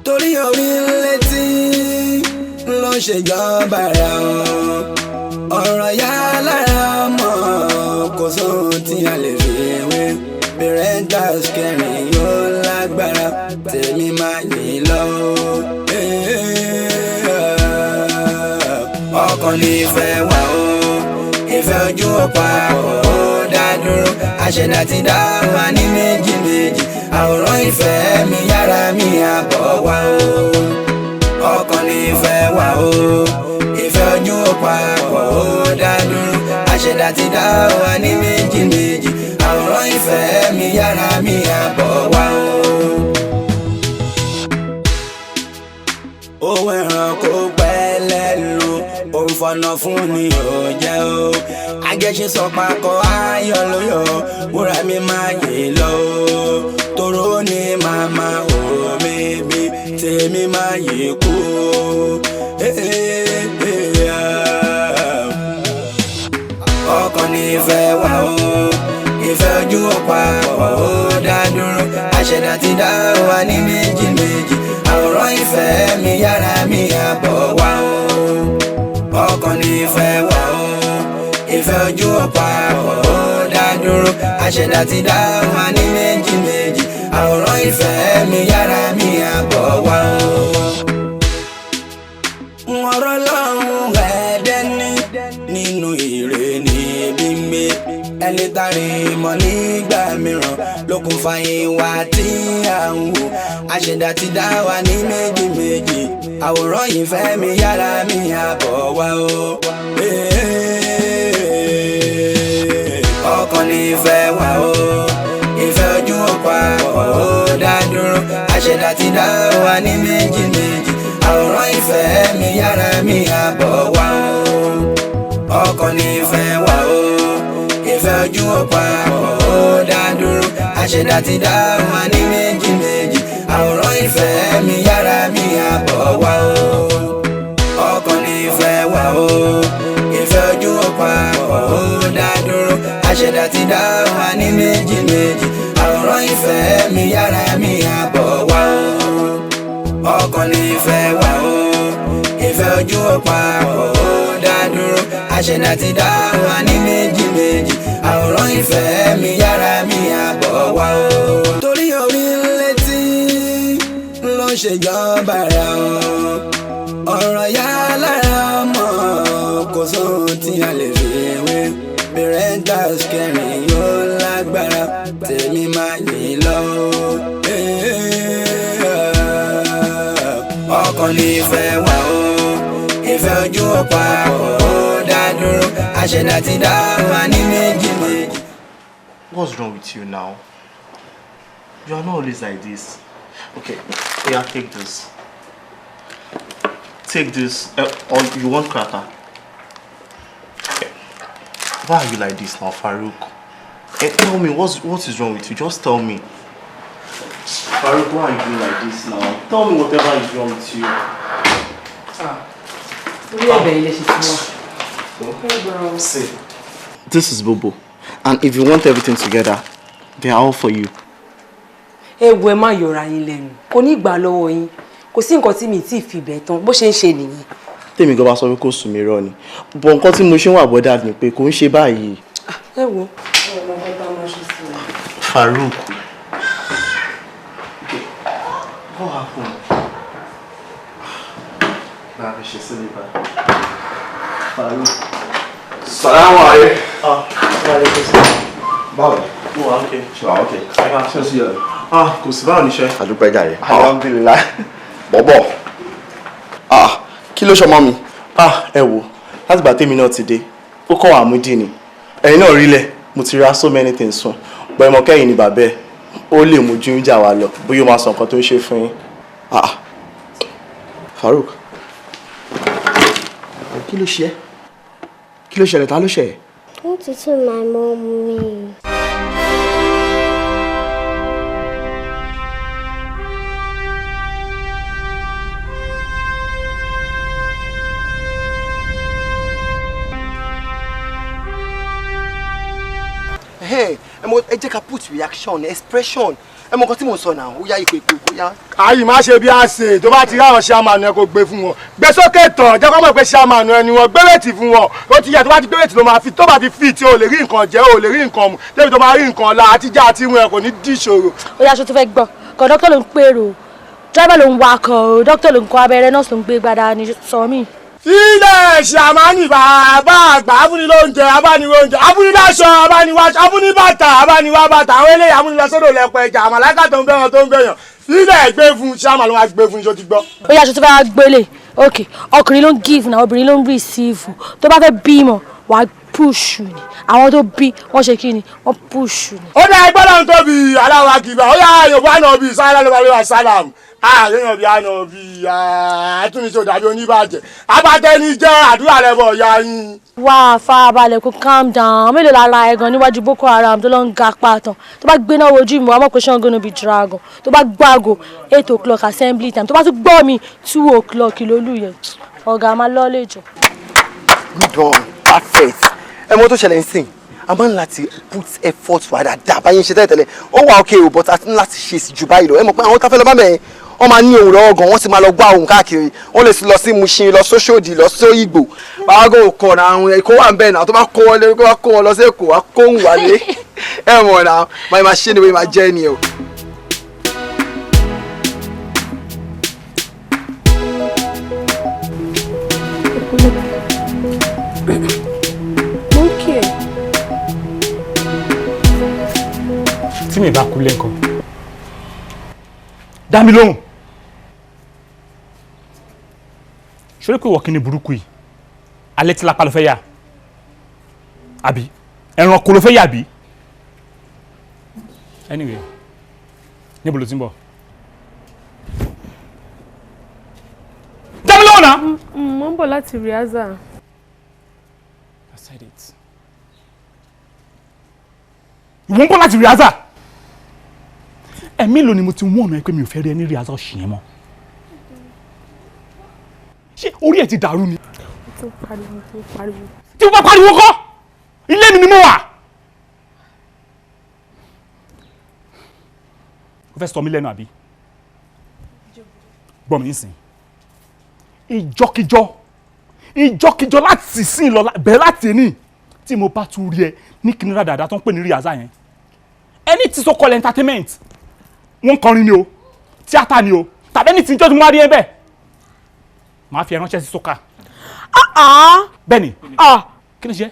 torí orí létí ló ṣèjọba rẹ̀ ọ̀rọ̀ yá lára ọmọ kò sóhun tí a lè fi wé parental caring yóò lágbára tèmi máa yìn lọ. ọkàn ní ìfẹ́ wà ó ìfẹ́ ojú ọ̀pá ó dá dúró àṣẹ̀dá ti dá wa ní méjì méjì àwòrán ìfẹ́ mi yára mi àbọ̀ wá ó. ọkàn ní ìfẹ́ wà ó ìfẹ́ ojú ọ̀pá ó dá dúró àṣẹ̀dá ti dá wa ní méjì méjì àwòrán ìfẹ́ mi yára mi àbọ̀ wá ó. owó ẹranko pẹ́ lẹ́nu òun fọ̀nà fún ni ò jẹ́ o agẹ́ṣe sọ pakọ̀ ayọ̀ lóyọ̀ wúrà mi máa yè lọ o tóró ní màmá ò bèbí tèmi máa yè kú ọkàn ní ìfẹ́ wà o ìfẹ́ ojú ọ̀pá ó dá dúró àṣẹ̀dá ti dá wa ní méjì méjì àwòrán ìfẹ́ mi yára mi àbọ̀ wá o. ọkàn ní ìfẹ́ wà ó ìfẹ́ ojú ọ̀pá ó dá dúró àṣẹ̀dá ti dá wa ní méjì méjì àwòrán ìfẹ́ mi yára mi àbọ̀ wá o. ọ̀rọ̀ lọ́hùn ẹ̀ẹ́dẹ́ ní nínú ire níbí mi ẹni tàrí mọ́ nígbà mìíràn lókun fa ìwà tí à ń wò àṣẹ̀dá ti dá wa ní méjì méjì àwòrán ìfẹ́ mi yára mi àbọ̀ wá o. ọkàn ní ìfẹ́ wà o ìfẹ́ ojú ọ̀pá ó dá dúró àṣẹ̀dá ti dá wa ní méjì méjì àwòrán ìfẹ́ mi yára mi àbọ̀ wá o. ọkàn ní ìfẹ́ wà o ìfẹ́ ojú ọ̀pá ó dá dúró àṣẹ̀dá ti dá wa ní méjì méjì àwòrán ìfẹ́ mi yára mi àbọ̀ wá o. ọkàn ní ìfẹ́ wà o ìfẹ́ ojú ọ̀pá ó dá dúró àṣẹ̀dá ti dá wa ní méjì méjì àwòrán ìfẹ́ mi yára mi àbọ̀ wá o. ọkàn ní ìfẹ́ wà o ìfẹ́ ojú ọ̀pá ó dá dúró àṣẹ̀dá ti dá wa ní méjì méjì àwòrán ìfẹ́ mi yára mi àbọ̀ wá o. torí orí létí ló ṣèjọba rẹ̀ ọ̀rọ̀ yá lára ọmọ kò sóhun tí a lè fi wé parental caring yóò lágbára tèmi máa yìn lọ. ọkàn ní ìfẹ́ wà ó ìfẹ́ ojú ọ̀pá ó dá dúró àṣẹ̀dá ti dá wa ní méjì méjì. What's wrong with you now? You are not always like this. Okay, yeah, take this. Take this. Or you want cracker? Okay. Why are you like this now, Farouk? Tell me, what is wrong with you? Just tell me. Farouk, why are you doing like this now? Tell me whatever is wrong with you. See, this is Bobo, and if you want everything together, they are all for you. Ẹ má yọra yín lẹ́nu. Kò ní gbà lọ́wọ́ yín. Kò sí nǹkan tí mi ti fi bẹ̀ tán bó ṣe ń ṣe nìyẹn. Tèmi gan bá sọ pé kò sùn mí rọ ni. Bọ̀ nǹkan tí mo ṣe ń wà bọ́dà ni pé kò ń ṣe báyìí. Ẹ wo. Farouk. What happened? Nah, she said it back. Farouk. Salaam alaikum. Báwo? Mo wà okay. Ṣé wà okay? Ṣé o sì yẹ? Kò sí báwo níṣẹ́. Àdúpẹ́ jàre. Alhamdulillah. Bọ̀bọ̀. Kí ló ṣọmọ mi? Ẹ wò, láti gbà tèmi náà ti dé. Ó kọ́ wà múdì ni. Ẹ̀yin náà rílẹ̀, mo ti ra so many things fún. Bọ̀ ẹmọ kẹ́yìn ni bàbá ẹ̀. Ó lè mú ju ìjà wa lọ. Bóyá ó máa sọ nǹkan tó ń ṣe fún yín. Farouk. Kí ló ṣe? Kí ló ṣẹlẹ̀? Ta ló ṣe ẹ́? I want to tell my mommy. Hey, ẹ jẹ́ ká put reaction expression ẹ mọ nǹkan tí mo sọ náà ó yá ìpè ó yá. ayi má ṣe bí a ṣe tó bá ti rí àwọn ṣàmánù ẹ kó gbé fún wọn gbé sókè tán jẹ́ kó mọ̀ pé ṣàmánù ẹni wọn gbé wéètì fún wọn ó ti yẹ tó bá ti gbé wéètì ló máa fi tó bá ti fi tí o lè rí nǹkan jẹ o lè rí nǹkan mu débi tó máa rí nǹkan la àtijọ́ àti ìwọ̀n ẹ kò ní dí ìṣòro. ó yá aṣọ tó fẹ́ gbọ́ kọ̀dọ́tọ̀ ló ń pèrò dráìbà ló ń wakọ̀ dókítà ló ń kọ abẹ́rẹ́ nọ́ọ̀sì ló ń gbé gbadá ní sọ mí. ilé ṣàmánì bàbá àgbà abúnilóúnjẹ abániwóúnjẹ abúniláṣọ abániwáṣọ abúnibàtà abániwá bàtà àwọn eléyà amúnilọsọdọ lẹpẹ ẹja àmàlàkà tó ń bẹ̀rẹ̀ tó ń bẹ̀yàn ilé gbé fún ṣàmà ló máa gbé fún iṣó ti gbọ́. ó yá aṣọ tó fẹ́ gbélé ok ọkùnrin ló ń give náà obìnrin ló ń receive tó bá fẹ́ bímọ wàá push ni àwọn tó bí wọ́n ṣe kí ni wọ́n push ni. ó dá ẹgbẹ́ náà tóbi aláwa kìbà ó yá yorùbá náà bíi sáyẹ́lá ló bá lè wà sálàm àárín bí àná bí àtúnṣe dàbí oníbàjẹ́ abatẹni jẹ́ àdúrà lẹ́bọ̀ ọ̀yá yín. wá farabalẹ̀ kó calm down mélòó lára ẹ̀gàn níwájú Boko Haram tó lọ ń ga pàtàn tó bá gbéná wojú mi wàá mọ̀ pé ṣé wọ́n gonna be dragon tó bá gbàgò 8 o'clock assembly time tó bá tún gbọ́ mi 2 o'clock lólù yẹn ọ̀gá máa lọ lẹ́jọ́. good one perfect ẹ mọ tó ṣẹlẹ̀ ń sìn a máa ń láti put effort wà dáadáa báyìí ń ṣe tẹ́lẹ̀tẹ́lẹ̀ ó wà okay o but a ti ń láti ṣe sí ju báyìí lọ ẹ mọ̀ pé àwọn káfẹ́ lọ bá mẹ́rin wọ́n máa ní ohun lọ́wọ́ gan wọ́n sì máa lọ gbọ́ ohun káàkiri wọ́n lè lọ sí Mushin lọ sóṣòdì lọ sóyìnbó báwọn kọ̀ náà àwọn èkó wà ń bẹ̀ náà tó bá kó wọn lé kó bá kó wọn lọ sí Èkó wá kó ń wálé ẹ mọ̀ náà máa ṣe ni wọ́n máa jẹ́ ni o. tí mi bá kú lẹ́ǹkan dá mi lóhùn ṣé pé wọ́n kí ni burúkú yìí alẹ́ tí lápá ló fẹ́ yà àbí ẹranko ló fẹ́ yà bí anyway níbo ló ti ń bọ̀ dá mi lóhùn náà. mo ń bọ̀ láti Riaza. I said it. mo ń bọ̀ láti Riaza. Ẹ̀mí ló ni mo ti wọ́n ọ̀nà ẹ pé mi ò fẹ́ rí ẹni Riaza ṣì yẹn mọ́. Ṣé orí ẹ̀ ti dàrú ni? tó pariwo. Tí o bá pariwo kọ́, ilé mi ni mo wà. O fẹ́ sọ mí lẹ́nu àbí? Gbọ́ mi nsìn. Ìjọkíjọ láti sìn lọ bẹ̀rẹ̀ láti ní tí mo bá tún rí ẹ ní kìnìún dáadáa tó ń pè ní Riaza yẹn. Ẹni tí so call entertainment wọ́n kọrin ni o tíátà ni o tàbí ẹni tí ìjọ́ tó máa rí ẹ bẹ́ẹ̀ máa fi ẹ ránṣẹ́ sí sókà. Bẹ́ẹ̀ni kí ni ṣe.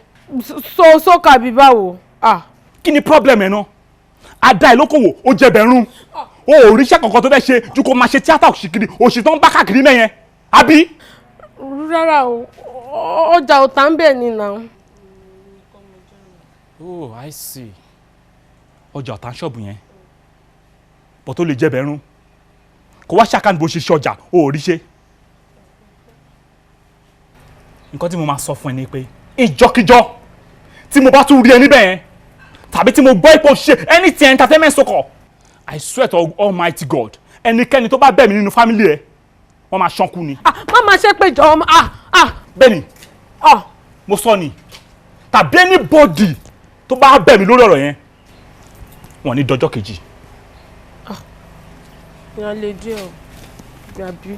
sókà bí báwo. Kí ni problem ẹ̀ náà adá ẹ lókòwò ó jẹ bẹ̀rún o ò ríṣẹ́ kankan tó fẹ́ ṣe ju kó máa ṣe tíátà òṣìkiri òṣì tó ń bá káàkiri mẹ́yẹn àbí. rárá o ọjà ò tán bẹ́ẹ̀ ni nà. Oh, I see. Ọjà ọ̀tá ṣọ́ọ̀bù yẹn bọ̀ tó lè jẹ́ bẹ̀rún kó wá ṣàkànnì bó ṣe ṣe ọjà ó rí ṣe. Nǹkan tí mo máa sọ fún ẹ ni pé ìjọkíjọ tí mo bá tún rí ẹ níbẹ̀ yẹn tàbí tí mo gbọ́ ipò ṣe anything entertainment sọkọ̀ I swear to Almighty God ẹnikẹ́ni tó bá bẹ̀ mí nínú family ẹ wọ́n máa ṣánkú ni. má máa ṣe pé jọ bẹ́ẹ̀ni mo sọ ni tàbí anybody tó bá bẹ̀ mí lórí ọ̀rọ̀ yẹn wọ́n ní dọjọ́ kejì. ìyá lè dé ọ gbàbí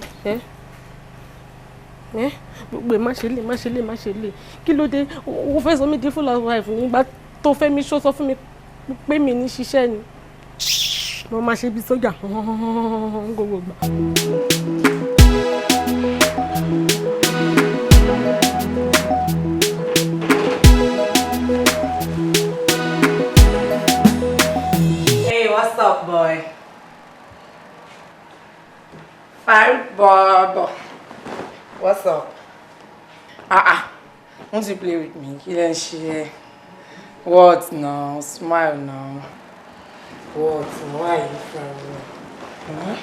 gbogbo má ṣe lè kí ló dé o fẹ́ sọ mí di full of life nígbà tó fẹ́ mi ṣó sọ fún mi pé mi ní ṣiṣẹ́ ni mo máa ṣe bí sójà gbogbo gbà. What's up, boy? Fine, Bob. What's up? Won't you play with me? You don't share. What now? Smile now. What? Why are you frowning?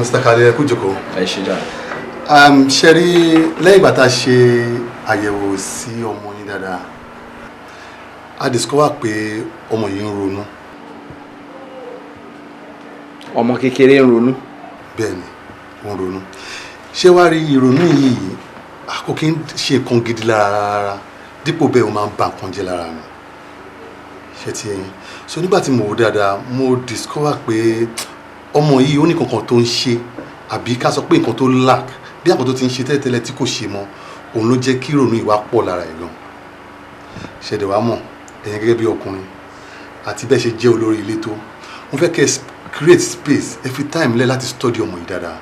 Mr. Kade, ẹ kú jókòó. Ẹ ṣé jàre. Ṣẹ́rí lẹ́yìn ìgbà tá a ṣe àyẹ̀wò sí ọmọ yín dáadáa a discover pé ọmọ yìí ń ronú. Ọmọ kékeré ń ronú. Bẹ́ẹ̀ni ó ń ronú. Ṣé wàá rí ìrònú yìí kò kí ń ṣe nǹkan gidi lára rárá dípò bẹ́ẹ̀ ó máa ń ba nǹkan jẹ́ lára mi. Ṣé ti ẹyin so nígbà tí mo wò dáadáa mo discover pé ọmọ yìí ó ní kankan tó ń ṣe àbí ká sọ pé nǹkan tó lack bí àpò tó ti ń ṣe tẹ́lẹ̀tẹ́lẹ̀ tí kò ṣe mọ́ òun ló jẹ́ kí ìrònú ìwà pọ̀ lára ẹ̀ gan. Ṣẹ̀dẹ̀ wá mọ̀ ẹ̀yin gẹ́gẹ́ bí ọkùnrin àti bẹ́ẹ̀ ṣe jẹ́ olórí ilé tó mo fẹ́ kẹ́ create space ẹ fi time lẹ́ láti study ọmọ yìí dáadáa.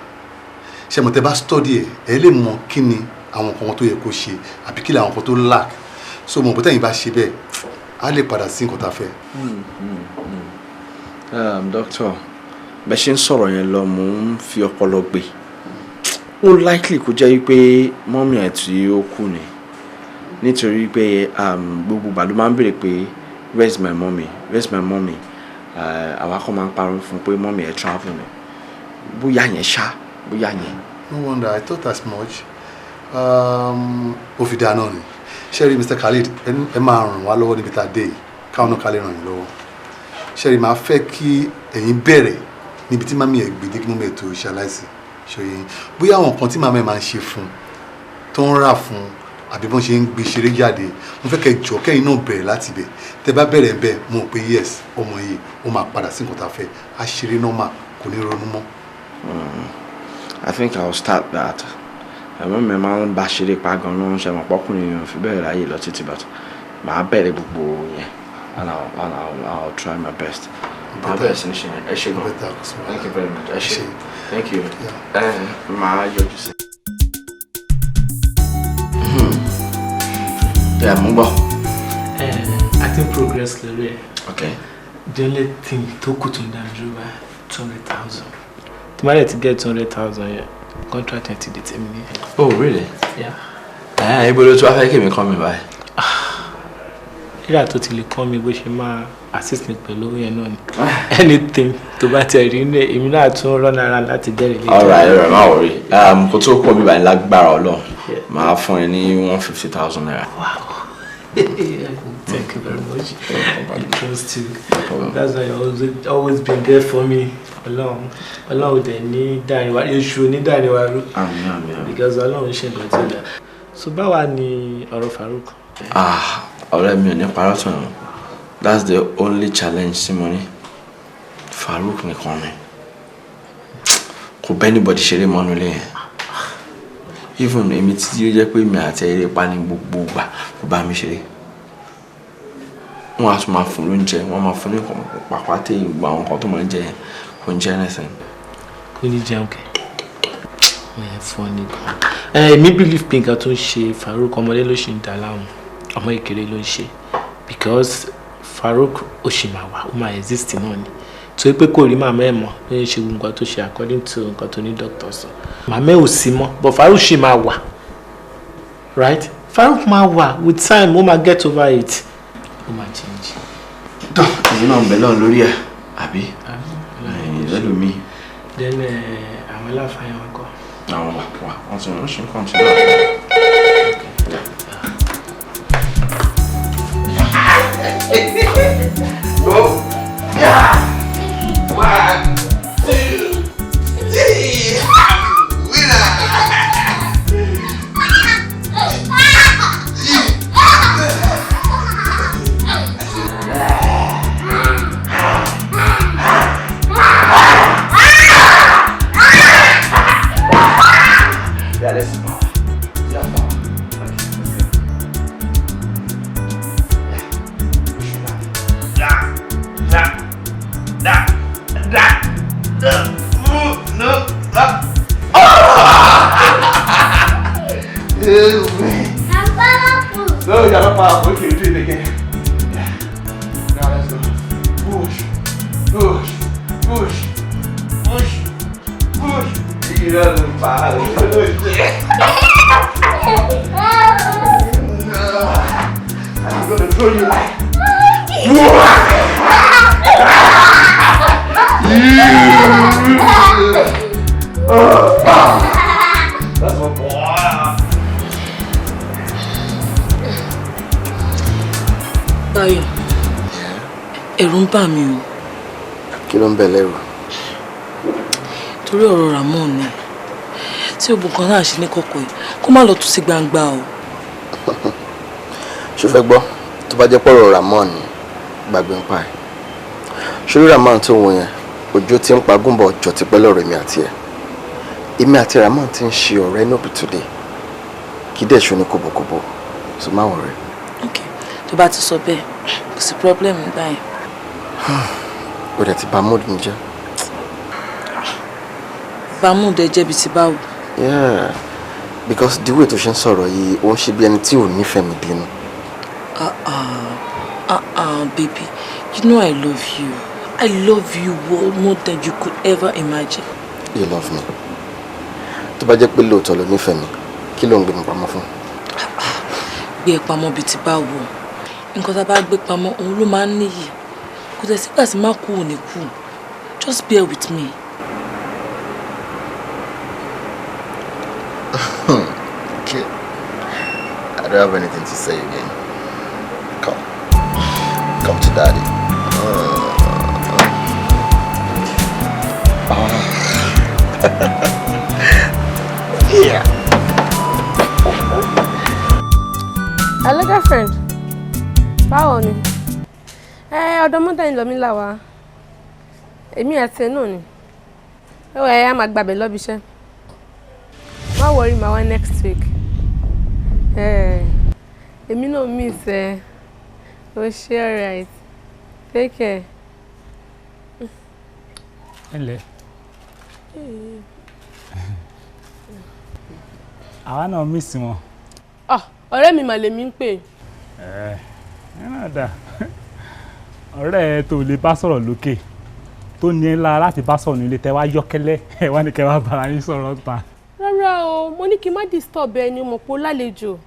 Ṣé mo tẹ́ bá study ẹ lè mọ kí ni àwọn nǹkan tó yẹ kó ṣe àbí kí ni àwọn nǹkan tó lack so mo bó tẹ́yìn bá ṣe bẹ́ẹ̀ á lè padà sí nǹkan tá a fẹ́. Doctor bẹ́ẹ̀ ṣe ń sọ̀rọ̀ yẹn lọ mò ń fi ọpọlọ gbé ó likely kó jẹ́ wípé mọ́mí ẹ̀ tí ó kú ni nítorí pé gbogbo ìgbà ló máa ń béèrè pé where's my mommy àwa kọ́ máa ń parọ́ fún pé mọ́mí ẹ̀ travel ni bóyá yẹn ṣá bóyá yẹn. No wonder I thought as much. Ó fi dáa náà ni ṣẹ́rí Mr. Khalid ẹ máa ràn wá lọ́wọ́ níbi tá a dé yìí káwọn náà ká lè ràn yín lọ́wọ́. Ṣẹ́rí máa fẹ́ kí ẹ̀yin bẹ̀rẹ̀ níbi tí mami ẹ̀ gbèdé kí mọ́mí ẹ̀ tó ṣaláìsí ṣòye bóyá àwọn nǹkan tí màmá ẹ̀ máa ń ṣe fún tó ń rà fún àbí bọ́n ṣe ń gbé ṣeré jáde mo fẹ́ kẹ́ jọ kẹ́yìn náà bẹ̀rẹ̀ láti bẹ̀ tẹ́ bá bẹ̀rẹ̀ bẹ́ẹ̀ mo rò pé yes ọmọ yìí ó máa padà sí nǹkan tá a fẹ́ á ṣeré nọ́mà kò ní ronú mọ́. I think I will start that. Ẹ̀mọ́ mi máa ń bá ṣeré pa gan-an ṣe mọ̀ pọ́kùnrin yẹn fi bẹ̀rẹ̀ láyè lọ títí but màá bẹ̀rẹ̀ gbogbo yẹn and I'll try my best. Màá bẹ̀rẹ̀ sí ní ṣe yẹn ẹ ṣe gan. Thank you very much ẹ ṣe. Thank you. Màá yọjú sí. Yeah, mo gbọ́. I think progress lórí ẹ̀. Okay. The only thing tó kù tó ń dá dúró bá 200,000. Tí máa lè ti get 200,000 yẹn contract ẹ̀ ti determine. Oh really? Yeah. Ibo ló tún wá fẹ́ kí mi kọ́ mi báyìí. Ìrà tó ti lè kọ́ mi bó ṣe máa assist mi pẹ̀lú owó yẹn náà ni. Anything tó bá tẹ̀ rí ní èmi náà tún run around láti bẹ̀rẹ̀ lé. Alright, má worry. Kó tó kọ́ mi báyìí lágbára Ọlọ́run. Màá fún ẹ ní 150,000 naira. Wow. Thank you very much. I trust you. That's why you always been there for me. Ọlọ́run dẹ̀ ní dáríwá èṣù ní dáríwá rú. Because Ọlọ́run ṣe nǹkan tí ó dá. So báwa ni ọ̀rọ̀ Farouk? Ọ̀rẹ́ mi ò ní parọ́ tán. That's the only challenge sí mo ní. Farouk nìkan ni. Kò bẹ́ anybody ṣeré mọ́nú lé yẹn. Even èmi tí ó jẹ́ pé mi àti eré pa ní gbogbo ìgbà kò bá mi ṣeré. Wọ́n á tún máa fún lóúnjẹ, wọ́n máa fún ní nǹkan pàpà tẹ ìgbà àwọn nǹkan tó máa ń jẹ yẹn kò ń jẹ anything. Kò ní jẹun kẹ. Fún ní gan. Èmi believe pé nǹkan tó ń ṣe Farouk ọmọdé ló ṣe ń dà láàmú ọmọ ìkéré ló ń ṣe because Farouk ó ṣì máa wà ó máa exist náà ni tó pé kò rí màmá ẹ̀ mọ́ ló ń ṣe nǹkan tó ṣe according to nǹkan tó ní doctor sọ màmá ẹ̀ ò sí mọ́ but Farouk ṣì máa wà right Farouk máa wà with time ó máa get over it ó máa change. tó èyí náà ń bẹ lọ́n lórí ẹ̀ àbí ẹlòmíì. then àwọn aláfààyàn wọn kọ. àwọn wà wọ́n ti rán ṣe nǹkan tí wọ́n. Go. Yeah. 1, 2, 3. Winner. Yeah, let's go. No, you're not powerful. Okay, do it again. Yeah. Now let's go. Push, push, push, push, push. You know the power. I'm gonna throw you like. That's ẹ̀rù ń bà mí o. Kí ló ń bẹ lẹ́rù? Torí ọ̀rọ̀ Ramon ni. Tí ogun kan náà ṣe ní kọ̀kọ̀ yìí, kó má lọ tú sí gbangba o. Ṣó fẹ́ gbọ́? Tó bá jẹ́ pọ̀rọ̀ Ramon ni, gbàgbé ń pa ẹ̀. Ṣorí Ramon tó wọ yẹn, òjò ti ń pa gúnbọ̀ ọjọ́ ti pẹ́ lọ́rọ̀ èmi àti ẹ̀. Èmi àti Ramon ti ń ṣe ọ̀rẹ́ no be today. Kì í dẹ̀ ṣo ní kòbòkòbò, so má worry. Okay, tó bá ti sọ bẹ́ẹ̀, kò sí problem nígbà yẹn. Ó dẹ̀ ti bà mood mi jẹ́. Bà mood ẹ jẹ́ bí ti báwo? Yeah, because the way tó ṣe ń sọ̀rọ̀ yìí, ó ń ṣe bí ẹni tí ò nífẹ̀ẹ́ mi bínú. Baby, you know I love you. I love you more than you could ever imagine. You love me. Tó bá jẹ́ pé lóòótọ́ ló nífẹ̀ẹ́ mi, kí ló ń gbé mi pamọ́ fún? Gbé pamọ́ bí ti báwo? Nǹkan tá bá gbé pamọ́ òun ló máa ń níyì. Kò tẹ̀ sígbà tí má kú ò ní kú. Just bear with me. Okay. I don't have anything to say again. Come to daddy. Yeah. Hello, girlfriend. Báwo ni? Ọ̀dọ̀ mọ́tò ń lọ mí láwa. Èmi àti ẹ̀ náà ni. A máa gbàbẹ̀ lọ́bi iṣẹ́. Má worry, máa wá next week. Èmi náà miss ẹ. Oh, she alright. Take care. Hello. Àwa náà miss wọn. Ọ̀rẹ́ mi mà lèmi ń pè. Ẹ náà dà. Ọ̀rẹ́ ẹ tó lè bá sọ̀rọ̀ lókè. Tó ní ẹ lára láti bá sọ̀rọ̀ nílé tẹ́ wá yọ́kẹ́lẹ́. Ẹ wá ní kẹ́ wá bára yín sọ̀rọ̀ ta. Rárá o, mo ní kí n má disturb ẹni mo pò lálejò.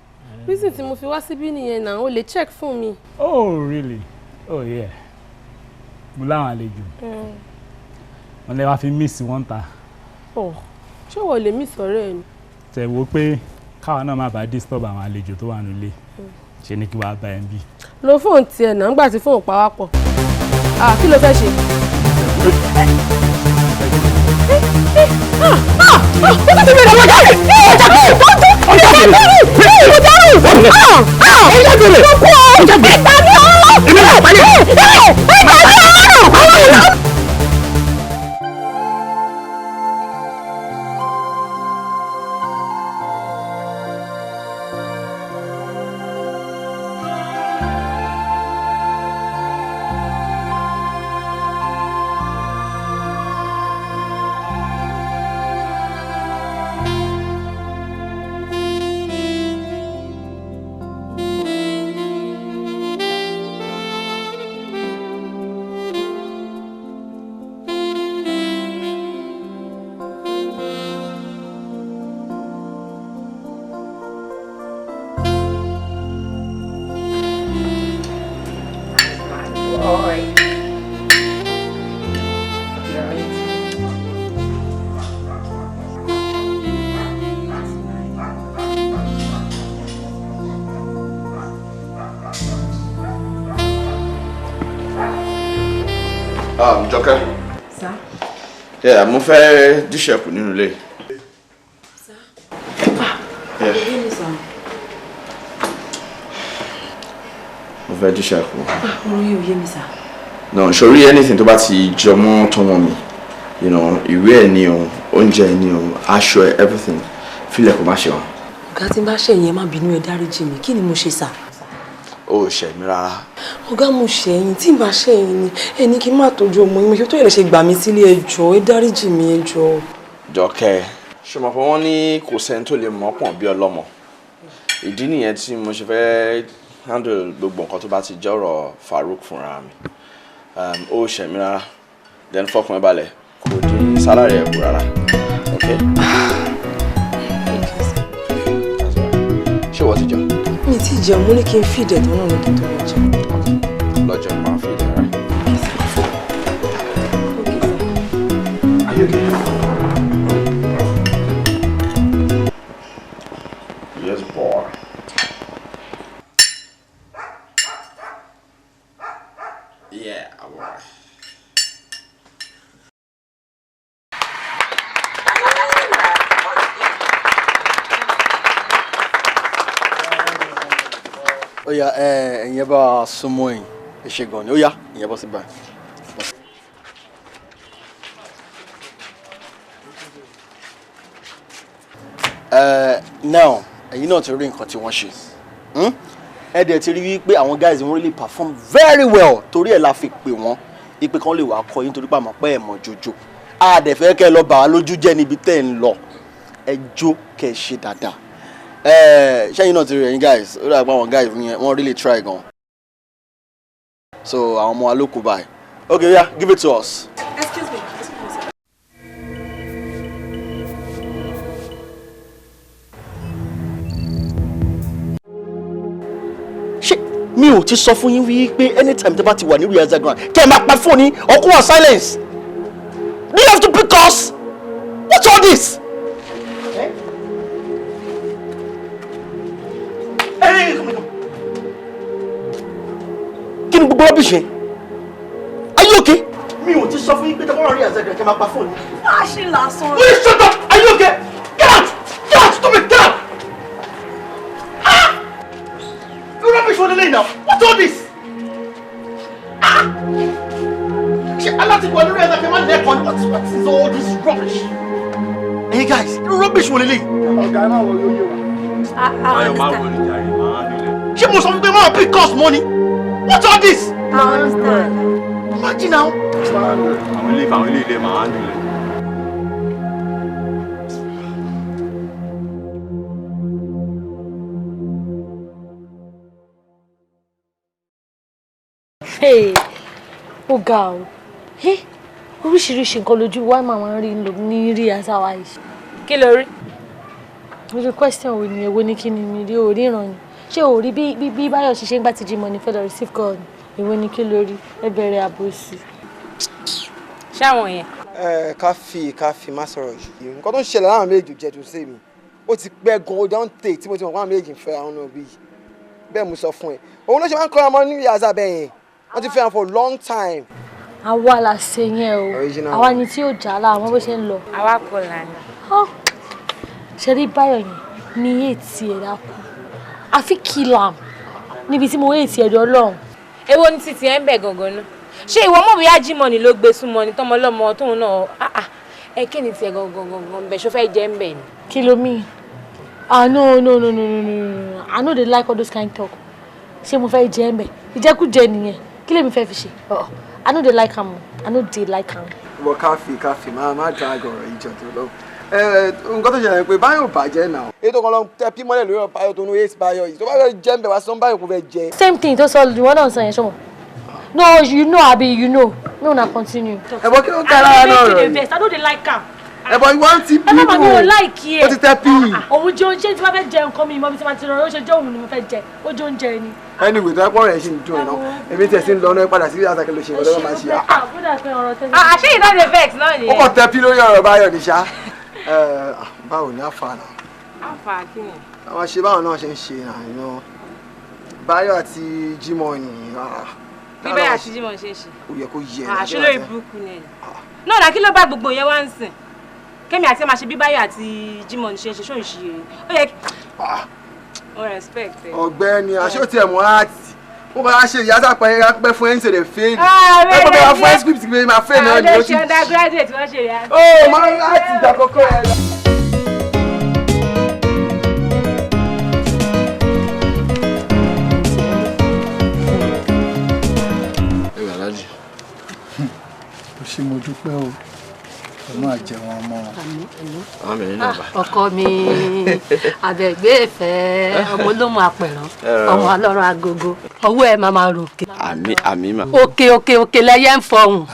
Reason tí mo fi wá síbí nìyẹn náà, o lè check fún mi. Oh really? Oh yeah. Mo láwọn àlejò. Wọ́n lè wá fi miss wọn ta. Ṣé wọ́n lè miss ọ̀rẹ́ ẹni? Tẹ̀ wò pé káwa náà má bàa disturb àwọn àlejò tó wà nílé. Ṣé ní kí wàá bá ẹ bí. Lo fóònù tiẹ̀ náà nígbà tí fóònù pa wá pọ̀. Kí ló fẹ́ ṣe? Jọkẹ́. Sir? Yeah, mo fẹ́ díṣẹ̀kù nínú ilé. Sir? Yeah. Mo fẹ́ díṣẹ̀kù. Orí yóò yé mi, sir. No, sori anything tó bá ti jọmọ́ tọmọ mi, you know, ìwé ẹ̀ ni o, oúnjẹ ẹ̀ ni o, aṣọ ẹ̀, everything, fílẹ̀ kò má ṣe wọn. Ọ̀gá tí n bá ṣẹ̀yìn ẹ má bínú ẹ dáríjì mi, kí ni mo ṣe sà? Ó ṣẹ̀ mí rárá. Ọ̀gá mo ṣẹ̀yìn, tí n bá ṣẹ̀yìn ni ẹni kí n má tọ́jú ọmọ yín, mo ṣe tó yẹ lè ṣe gbà mí sílé ẹjọ́, ẹ dáríjì mi ẹjọ́. Jọkẹ́, ṣé mo pé wọ́n ní kò sẹ́ni tó lè mọ̀ pọ̀n bí ọlọ́mọ. Ìdí nìyẹn tí mo ṣe fẹ́ handle gbogbo nǹkan tó bá ti jẹ́ ọ̀rọ̀ Farouk fúnra mi. Ó ṣẹ̀ mí rárá, then fọkàn ẹ balẹ̀, kò dín sálárì ẹ̀ kù rárá. Okay? Ṣé wọ́n ti jẹun? Mi ti jẹun, mo ní kí n fi ìdẹ̀ tó náà ní kí n tó lọ jẹun. Lọ́jọ́ máa fi ìdẹ̀ rẹ̀. Are you okay? Yes, boy. Yeah. Aworan. Ó yá ẹ̀yin bá súnmọ́ yín ẹ ṣe gan ni ó yá ìyẹn bọ́ sí báyìí. Now ẹ̀yin náà ti rí nǹkan tí wọ́n ṣe ẹ dẹ̀ ti rí wípé àwọn guys wọ́n really perform very well torí ẹ̀ la fi pè wọ́n ipe kan lè wá kọ́ yín torí pé àmọ́ pé ẹ̀ mọ̀ jojo a dẹ̀ fẹ́ kẹ́ ẹ lọ bà wá lójú jẹ́ níbi tẹ́ ẹ̀ ń lọ ẹ jó kẹ́ ẹ ṣe dáadáa ṣẹ́yìn náà ti rí ẹ̀yin guys ó dàgbà àwọn guys yẹn wọ́n really try gan so àwọn ọmọ wa ló kú báyìí okay yeah give it to us. Excuse me. ṣé mi ò ti sọ fún yín wí pé anytime tẹ́ bá ti wà ní rehearsal ground kẹ́ ẹ máa pa fóònù or go on silence do you have to pick us what's all this. Kí ni gbogbo rubbish yẹn? Are you okay? Mi ò ti sọ fún yín pé tẹ́ bá wà ní rehearsal ground kẹ́ ẹ máa pa fóònù. Má ṣe lásán. Please shut up! Are you okay? Get out! Get out! Stop it! Get out! Rubbish for the lane now. What's all this? Ṣé aláti wà lórí ẹ̀dá kí n máa lẹ́kọ̀ọ́ ni? What is all this rubbish? Hey guys, rubbish for the lane. Ọ̀gá ẹ máa wọ yóò yé wa. Ṣé mo sọ fún pé máa pick cost money? What's all this? I understand. Imagine now. Àwọn ilé máa ń nílẹ̀. Ó ga o oríṣiríṣi nǹkan lójú wa máa ń rí ní rí àṣàwà yìí. Kí ló rí? Irú question wo ni èwo ní kí ni mi rí oríran ni ṣé o rí bí Báyọ̀ ṣiṣẹ́ ńgbà tí Jímọ̀ ní fẹ́ lọ receive call ni èwo ní kí ló rí ẹ bẹ̀rẹ̀ àbòsí. Ṣáwọn yẹn. Ká fi má sọ̀rọ̀ yìí nǹkan tó ń ṣẹlẹ̀ láwọn méjì jẹ́ tó ṣe mi ó ti pẹ́ gan ó dáhùn tè tí mo ti mọ̀ pé àwọn méjì ń fẹ́ àwọn náà bí bẹ́ẹ̀ mo sọ fún ẹ òun ló ṣe máa ń kọ́ ọmọ ní ìyá bẹ́ẹ̀ yẹn wọ́n ti fẹ́ wọn for long time. Àwa la ṣe yẹn o àwa ni tí yóò jà láà mọ́ bó ṣe ń lọ. Àwa kò là ní. Ṣe rí Báyọ̀ yẹn ní ètì ẹ̀dá kù àfi kìlàm níbi tí mo wé ètì ẹ̀dọ̀ Ọlọ́run. Èwo ni títí ẹ̀ ń bẹ̀ gangan náà? Ṣé ìwọ mọ̀ bóyá Jímọ̀ ni ló gbé súnmọ́ ni tọmọlọ́mọ tóun náà ẹ kí ni tiẹ̀ gangan bẹ̀ ṣó fẹ́ jẹ́ ń bẹ̀ ni? Kí ló mean? No. I no dey like all those kind talk. Ṣé mo fẹ́ jẹ́ ń bẹ̀? Ìjẹkújẹ nìyẹn. Kí lèmi fẹ́ fi ṣe? I no dey like am. I no dey like am. Wọ́n káfí máa drag ọ̀rọ̀ ìjọ tó lọ. Nǹkan tó ṣẹlẹ̀ pé Báyọ̀ bàjẹ́ náà. Ètò kan lọ tẹ pí mọ́lẹ̀ lórí Báyọ̀ tó ní eight Báyọ̀ yìí. Tó bá fẹ́ jẹ́ ń bẹ̀ wá sọ́n Báyọ̀ kò fẹ́ jẹ. Same thing tó sọ ìwọ náà sọ yẹn ṣọmọ. No, you know abi you know. No na continue. Ẹ̀bọ̀ kí ló ń tẹ́ra náà rẹ̀ yìí? I no dey like am. Ẹ̀bọ̀ ìwọ ti bí wò. Ẹ má mi ò like ẹ̀. Ó ti tẹ́ pí. Òun jẹ́ oúnjẹ tí wọ́n fẹ́ jẹ nǹkan mi mọ́ bí tí wọ́n ti rọrùn ó ṣe jẹ́ òun ni mo fẹ́ jẹ. Ó jẹ́ oúnjẹ ni. Anyway, tó ẹ pọ̀ rẹ̀ ṣì ń dùn ẹ̀ náà. Èmi tẹ̀ sí ń lọ náà padà sí àtàkì ló ṣe ìwọ́n máa ṣe. Ṣé ìdá the vex náà nìyẹn? Ó kàn tẹ́ pí lórí ọ̀rọ̀ Báyọ̀ ní ṣá. Báwo ni àfa náà? Àfa kí ni? Àwọn ṣe báwọn náà ṣe ń ṣe àìná. Báyọ̀ àti Jímọ̀ ni. Bí Báyọ̀ àti Jímọ̀ ṣe ń ṣe. Ó yẹ kó yẹ. Àṣírí ìbúkú ni. Náà dà kí ló bá gbogbo yẹn wá ń sìn? Kémi àti ẹ máa ṣe bí Báyọ̀ àti Jímọ̀ ní ṣe ń ṣe ṣó ń ṣe eré. Ó yẹ kí. Ó respect ẹ. Ọ̀gbẹ́ni aṣọ́tì ẹ̀mọ́ láti ó bá ṣe ìyá sápẹ́ ẹ̀yà pẹ́ fún ẹ̀ ń ṣèlè fẹ́ẹ̀lì. Ẹ kò bẹ̀rẹ̀ fún ẹ̀ script kí máa fẹ́ẹ̀ náà ni ó ti. Àwọn undergraduate wọ́n ṣe ìyá. Ó máa ń láti ìgbà kọ́kọ́ ẹ lọ. Ẹ wà lájì. Ó ṣe mo dúpẹ́ o. Ọmọ àjẹwọn ọmọ. Ọkọ mi àbẹ̀gbé ìfẹ́ ọmọ olómọ àpẹ̀rán ọmọ alọ́rọ̀ agogo ọwọ́ ẹ̀ máa ròkè. Àmì mà. Òkè lẹ́yẹ ń fọhùn.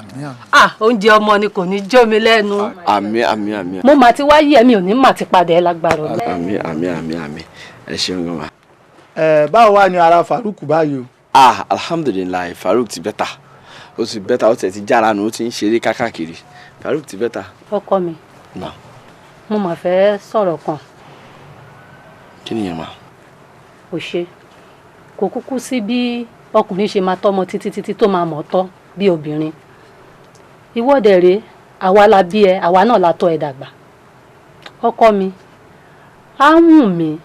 Oúnjẹ ọmọ ni kò ní jó mi lẹ́nu. Àmì. Mo mà ti wáyé ẹ̀mí ò ní mà ti padà ẹ̀ lágbára ọ̀la. Àmì. Ẹ ṣeun gan wa. Báwo wá ni ara Farouk báyìí o? Alhamdulilayi Farouk ti bẹ́tà ó ti bẹ́tà ó ti jára nù ó ti ń ṣeré kákàkiri Farouk ti bẹ́tà. Ọkọ mi mo mà fẹ́ sọ̀rọ̀ kan. Kí ni yẹn ma? Ó ṣe kò kúkú sí bí ọkùnrin ṣe máa tọ́mọ títí tó máa mọ̀ tọ́ bí obìnrin ìwọ́de rèé àwa la bí ẹ àwa náà la tọ́ ẹ dàgbà ọkọ mi á wù mí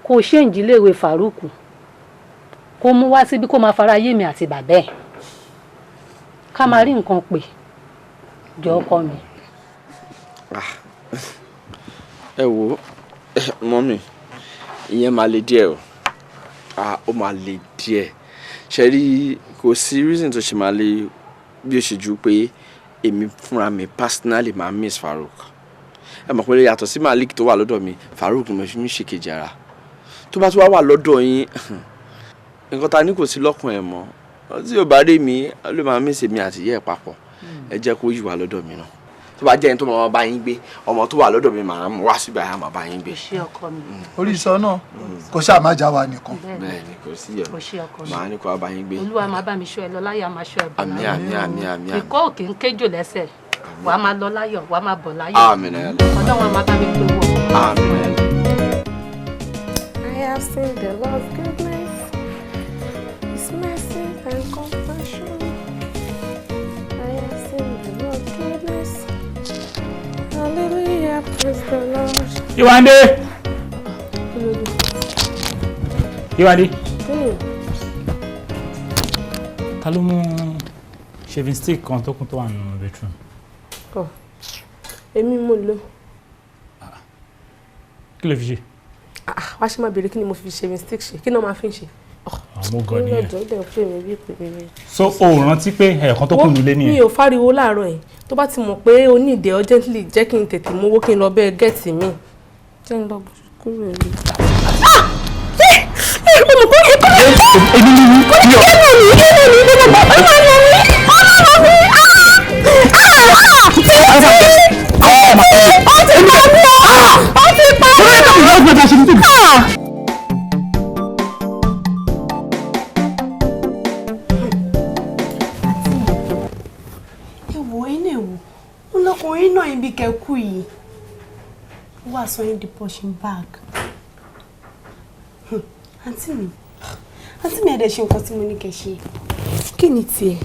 kó ṣéǹjì léèwé Farouk kó mú wá síbí kó máa fara yé mi àti bàbá ẹ̀ ká máa rí nǹkan pè jọ ọkọ mi. ẹ wo mọ́mì ìyẹn máa le díẹ̀ o ó máa le díẹ̀ ṣe rí kò sí reason tó ṣe máa le bí ó ṣe ju pé èmi fúnra mi personally máa miss Farouk ẹ mọ̀ pé yàtọ̀ sí Malik tó wà lọ́dọ̀ mi Farouk ni mo fi mí ṣe kejì ara tó bá tún wá wà lọ́dọ̀ yín nǹkan ta ní kò sí lọ́kàn ẹ̀ mọ́ tí yóò bá rí mi ló máa miss èmi àti ìyá ẹ̀ papọ̀ ẹ jẹ́ kó yí wà lọ́dọ̀ mi náà tó bá jẹ́ ẹni tó máa bá yín gbé ọmọ tó wà lọ́dọ̀ mi máa mú wá síbi àyà máa bá yín gbé. ṣé ọkọ mi. orí sọ náà kò ṣáà má já wa nìkan. bẹ́ẹ̀ni kò sí yẹn kò ṣe ọkọ mi. màá ní kó wá bá yín gbé. olúwa máa bá mi ṣọ́ ẹ lọ láyọ̀ máa ṣọ́ ẹ bọ̀ àmín àmín àmín àmín. ìkọ́ òkè ń kéjò lẹ́sẹ̀ wàá máa lọ láyọ̀ wàá máa bọ̀ láyọ̀. àmín ẹ̀ lọ. ọlọ́run máa bá mi pé wọ̀. àmín ẹ̀ lọ. I have seen the Lord's goodness, His mercy and compassion. I have seen the Lord's goodness. Hallelujah, praise the Lord. Iwande. Iwande. Ta ló mú shaving stick kan tó kún tó wà nínú bedroom? Èmi mo lò. Kí ló fi ṣe? Wá ṣe máa bèrè kí ni mo fi shaving stick ṣe, kí ni wọ́n máa fi ń ṣe. Mo gan ni ẹ. pè mí bí pè mí. So o rántí pé ẹ̀ẹ̀kan tó kùn nílé nìyẹn? Mi ò fáriwo láàárọ̀ ẹ̀ tó bá ti mọ̀ pé o ní ìdè urgently jẹ́ kí n tètè mówó kí n lọ bẹ́ẹ̀ gẹ̀ẹ́tì mi. Jẹ́ ń lọ kúrò rí. Ọkùnrin náà ibi kẹkù yìí wà sọ yín di pushing bag. Àǹtí mi ẹ̀dẹ̀ ṣe nǹkan tí mo ní kẹ́ ṣe. Kí ni tiẹ̀?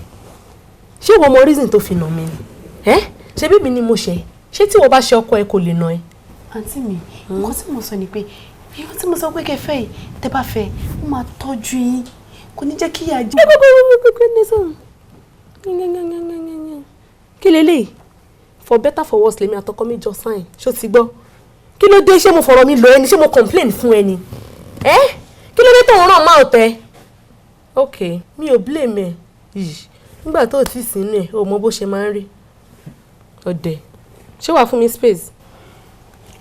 Ṣé ìwọ mọ reason tó fi nà mí ni? Ṣé bíbí ni mo ṣe? Ṣé tí wọ́n bá ṣe ọkọ ẹ kò lè nà ẹ? Àǹtí mi nǹkan tí mo sọ ni pé ìwọ tí mo sọ pé kẹ́ fẹ́ yìí tẹ́ bá fẹ́ ó máa tọ́jú yín kò ní jẹ́ kí ìyá jẹ́. Kí leléyìí? For better for worse lèmi àtọkọ mi jọ sign ṣó ti gbọ́. Kí ló dé ṣé mo fọ̀rọ̀ mi lọ ẹni ṣé mo complain fún ẹni? Kí ló dé tó ń ràn máa tẹ? Ok mi ò blame ẹ yìí nígbà tó ti sínú ẹ o mọ bó ṣe máa ń rí ọdẹ ṣé wàá fún mi space.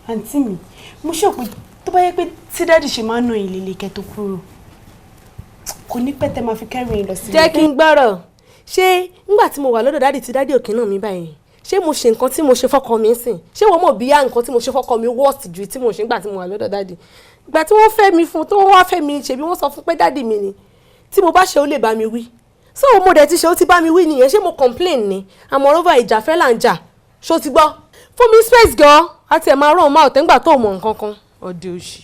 Àǹtí mi mo ṣe pé tó bá yẹ pé tí dáàdì ṣe máa ń nà ilé ilé kẹ́ tó kúrò kò ní pẹ́ tẹ́ máa fi kẹ́rin lọ sí. jẹ́ kí n gbọ́rọ̀ ṣé nígbà tí mo wà lọ́dọ̀ dáàdì tí dáàdì òkè náà mi báyìí ṣé mo ṣe nǹkan tí mo ṣe fọ́kọ mi sìn ṣé wọ́n mọ̀ bí yá nǹkan tí mo ṣe fọ́kọ mi worst ju tí mo ṣe nígbà tí mo wà lọ́dọ̀ dáàdì ìgbà tí wọ́n fẹ́ mi fún tó wọ́n wá fẹ́ mi ṣe bí wọ́n sọ fún pé dáàdì mi ni tí mo bá ṣe ó lè bá mi wí so mo dẹ̀ ti ṣe ó ti bá mi wí nìyẹn ṣé mo complain ni àmọ́ rọ́bà ìjà fẹ́ là ń jà ṣó ti gbọ́ fún mi space gan àti ẹ̀ máa rán ọmọ àwòtẹ́ ńgbà tó mọ̀ nǹkan kan ọdẹ òṣì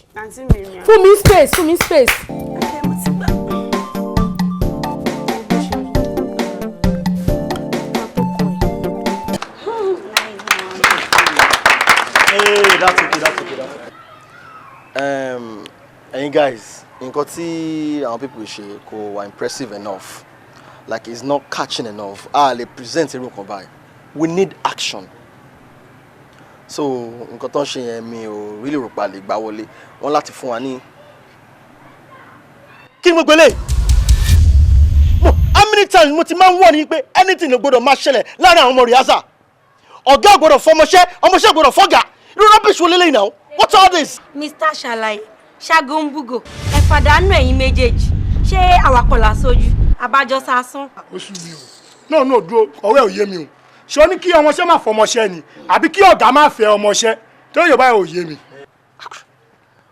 fún mi space fún mi space. That's okay. And guys, nǹkan tí àwọn people ṣe kò wà impressive enough. Like it's not catching enough. Lè present irú nǹkan báyìí. We need action. So nǹkan tó ń ṣe yẹn mi ò really rò pa lè gbà wọlé. Wọ́n láti fún wa ní. Kí ni mo gbélé? How many times mo ti máa ń wọ̀ ní pé anything ló gbọ́dọ̀ máa ṣẹlẹ̀ láàrin àwọn ọmọ rìhásà? Ọ̀gá gbọ́dọ̀ fọmọṣẹ́, ọmọṣẹ́ gbọ́dọ̀ fọ́gà. You rubbish will lay now. What's all this? Mr. Shalai, Shagombugo, ẹ pàdánù ẹ̀yin méjèèjì. Ṣé àwàkọ̀là sójú? Abájọ sásán. Oṣù mi o. No, dúró. Ọ̀rẹ́ ò yé mi o. Ṣé o ní kí ọmọṣẹ́ máa fọmọṣẹ́ ni? Àbí kí ọ̀gá máa fẹ́ ọmọṣẹ́? Tó yẹ báyìí ò yé mi.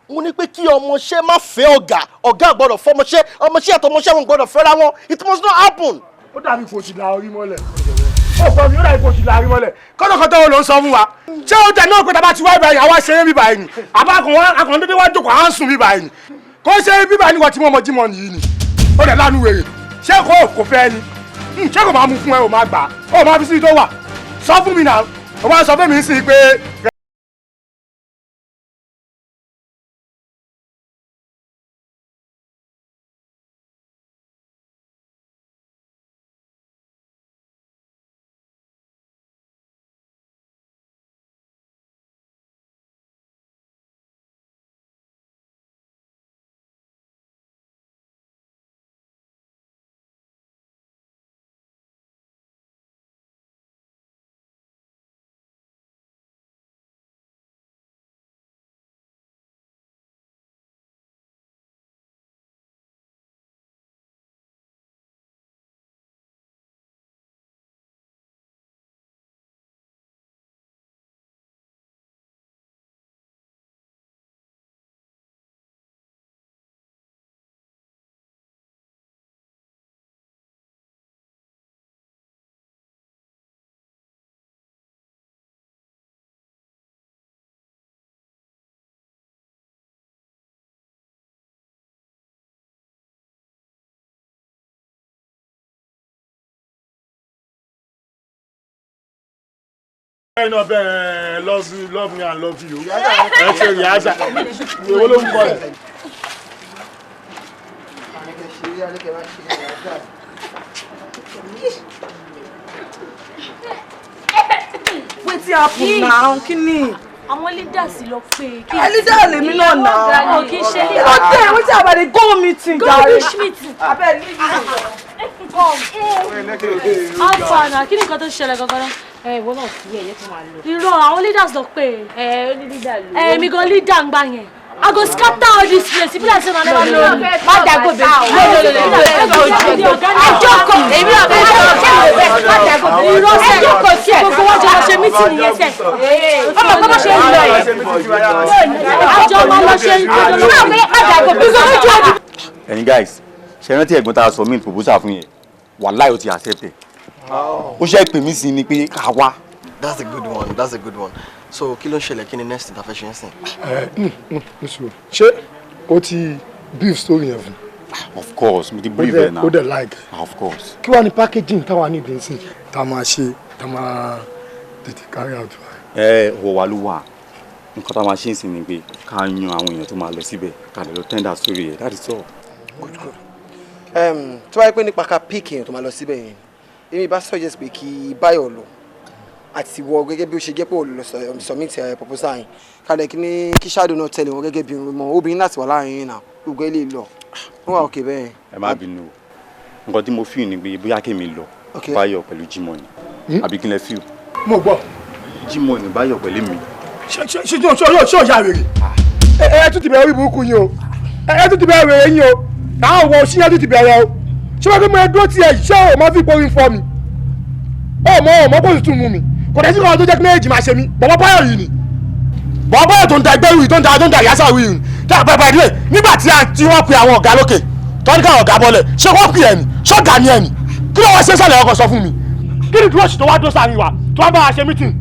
Mo ní pé kí ọmọṣẹ́ má fẹ́ ọ̀gá. Ọ̀gá gbọ́dọ̀ fọmọṣẹ́. Ọmọṣẹ́ àtọmọṣẹ́ wọn gbọ́dọ̀ fẹ́ra wọn. It must not happen. Ó dàbí fòṣì la orí mọ́lẹ̀. Ó gbọ́ mi, ó dàbí fòṣì la orí mọ́lẹ̀. Kọ́tọ̀kọ́tọ̀ wo ló ń sọ fún wa? Ṣé ó tẹ̀ náà pé tá a bá ti wá ibà yìí, àwa ṣeré bíbà yìí ni? Àbákan dédé wá jókòó, à ń sùn bíbà yìí ni? Kó ṣe bíbà yìí ni wọ́n ti mọ́ ọmọ jímọ̀ nìyí ni? Ó dẹ̀ lánú wèrè. Ṣé kò fẹ́ ni? ṣé kò máa mú fún ẹ ò máa gbà ó máa fi sí tó wà sọ fún mi náà ó máa sọ fún mi sí pé. Ẹ̀yin náà bẹ́ẹ̀ love me and love you. Ẹ ṣe rí àṣà. Ìwé ló ń bọ̀ ẹ̀. Wetin happen now? Kí ni? Àwọn leaders lọ pé kí leader lèmi náà náà. Kì í ṣe leader. Ọ̀tẹ̀ wetin about the go meeting jàre. Go wish meeting. Abeg leave me. Àfààná kí ni nǹkan tó ṣẹlẹ̀ gangan náà? Ìwọ náà fi ẹ̀yẹ́ tó máa lọ. Irọ́ àwọn leaders lọ pé. Ó ní leader lò. Èmi gan leader ń gbà yẹn. I go scatter all this place. If I say na never know. Má dàgbò bẹ́ẹ̀. Ẹjọ́kọ̀ èmi náà fẹ́ sọ̀rọ̀ má dàgbò bẹ́ẹ̀. Irọ́ sẹ́ ẹjọ́kọ̀ sí ẹ̀. Gbogbo wọn jọ lọ ṣe meeting nìyẹn sẹ́. Ọmọ kọ́ bá ṣe ń lọ yẹn. Àjọ máa lọ ṣe ìjọba. Má dàgbò bẹ́ẹ̀. Ẹ̀yin guys, ṣe rántí ẹ̀gbọ́n tá a submit proposal fún yẹn? Wàláhì ó ti accept ẹ̀. Ó ṣe pè mí sí ni pé ká wá. That's a good one. That's a good one. So kí ló ń ṣẹlẹ̀ kí ni next intervention sìn? Ṣé o ti brief story yẹn fún? Of course, mo ti brief ẹ̀ náà. Ó dẹ̀ like. Of course. Kí wàá ní packaging táwa ní ìdí sí tá a máa ṣe tá a máa tètè carry out. Wọ̀ wá ló wà. Nǹkan tá a máa ṣe ń sìn ni pé ká yan àwọn èèyàn tó máa lọ síbẹ̀ ká lè lọ tender story ẹ̀. That is all. Good. Tí wàá pẹ́ nípa ká pick èèyàn tó máa lọ síbẹ̀ yẹn, èmi bá suggest pé kí Báyọ̀ lọ. Àti wọ gẹ́gẹ́ bí ó ṣe jẹ́ pé olùlọ submit proposal yìí kálẹ̀ kí ní kí Shadow náà tẹ̀lé wọn gẹ́gẹ́ bí ọmọ obìnrin láti wà láàrin yìí náà gbogbo ẹ lè lọ wọ́n wà òkè bẹ́ẹ̀. Ẹ má bínú o nǹkan tí mo feel ni pé bóyá kémi lọ Báyọ̀ pẹ̀lú Jimoh ni àbí kí n lẹ feel. Mo gbọ́. Jimoh ni Báyọ̀ pẹ̀lú mi. ṣé ọ̀yà rèrè ẹ tún ti bẹ̀rẹ̀ orí burúkú yín o ẹ tún ti bẹ̀rẹ̀ rèrè yín o àwọn ọmọ òṣìyàn tún ti bẹ̀rẹ̀ o ṣé wọ́n fi mọ ẹdúró tiẹ̀ ṣé o máa fi porí fọ́ mi ọmọ kò sì tún mú mi kò dẹ̀ sí kan tó jẹ́ pé méjì máa ṣe mí bọ̀bọ̀ Báyọ̀ yìí ni bọ̀bọ̀ Báyọ̀ tó ń da ẹgbẹ́ wì tó ń da ìyáṣà wì yìí tí a pẹpẹ ìdílé nígbà tí wọ́n pe àwọn ọ̀gá lókè tó ní káwọn ọ̀gá bọ́lẹ̀ ṣé wọ́n pè ẹni ṣọ́gà ni ẹni kí ló wọ́n ṣe sálẹ̀ ọkọ̀ sọ fún mi kí ni dúróṣì tó wá dó sáà wa tó wá bá wa ṣe mítìn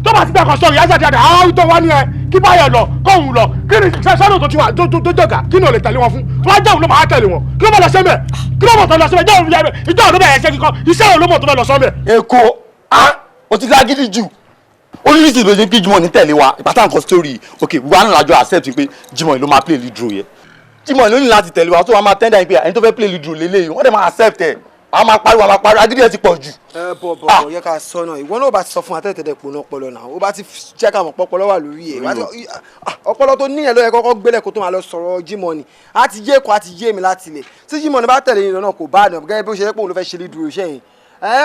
tó bá ti bẹ́ẹ̀ kan sọ ìyáṣà dáadáa àwọn tó wá ní ẹ kí Báyọ̀ lọ kóhun lọ kí ni sẹ́sọ́nù tó ti wà tó jọ̀gà kí ni ò lè tẹ̀lé wọn fún tó wá jẹun ló máa tẹ̀lé wọn kí ló máa lọ sẹ́mẹ̀ kí ló máa tọ́ lọ sẹ́mẹ̀ ìjọ òun ló bẹ̀rẹ̀ ṣe kíkọ́ iṣẹ́ òun ló mọ̀ tó bẹ̀ lọ sọ́mẹ̀. Èkó o ti lágídí jù onírísì ló ṣe pé Jimoh ní tẹ̀lé wa ìpàtà nǹkan story ok wà ní lájọ accept pé Jimoh ló máa play lead role yẹ Jimoh ló ní láti tẹ̀lé wa tó wà máa tender pé ẹni tó fẹ́ play lead role lélẹ́yìn wọ́n dẹ̀ máa accept ẹ̀ àwọn máa pariwo agídí ẹ̀ ti pọ̀ jù. Bọ̀ yẹ ká sọ náà ìwọ náà bá ti sọ fún atẹ́tẹ̀dẹ̀ pò náà ọpọlọ náà ó bá ti jẹ́ ká mọ̀ pọ́pọlọ wà lórí ẹ̀ ọpọlọ tó níyẹn ló yẹ kọ́kọ́ gbélé kó tó máa lọ sọ̀rọ̀ Jimoh ni á ti yé èkó á ti yé mi láti ilẹ̀ tí Jimoh ni bá tẹ̀lé yìí lọ́nà kò bá àná gẹ́gẹ́ bí ó ṣe yẹ pé òun ló fẹ́ ṣe lead role iṣẹ́ yìí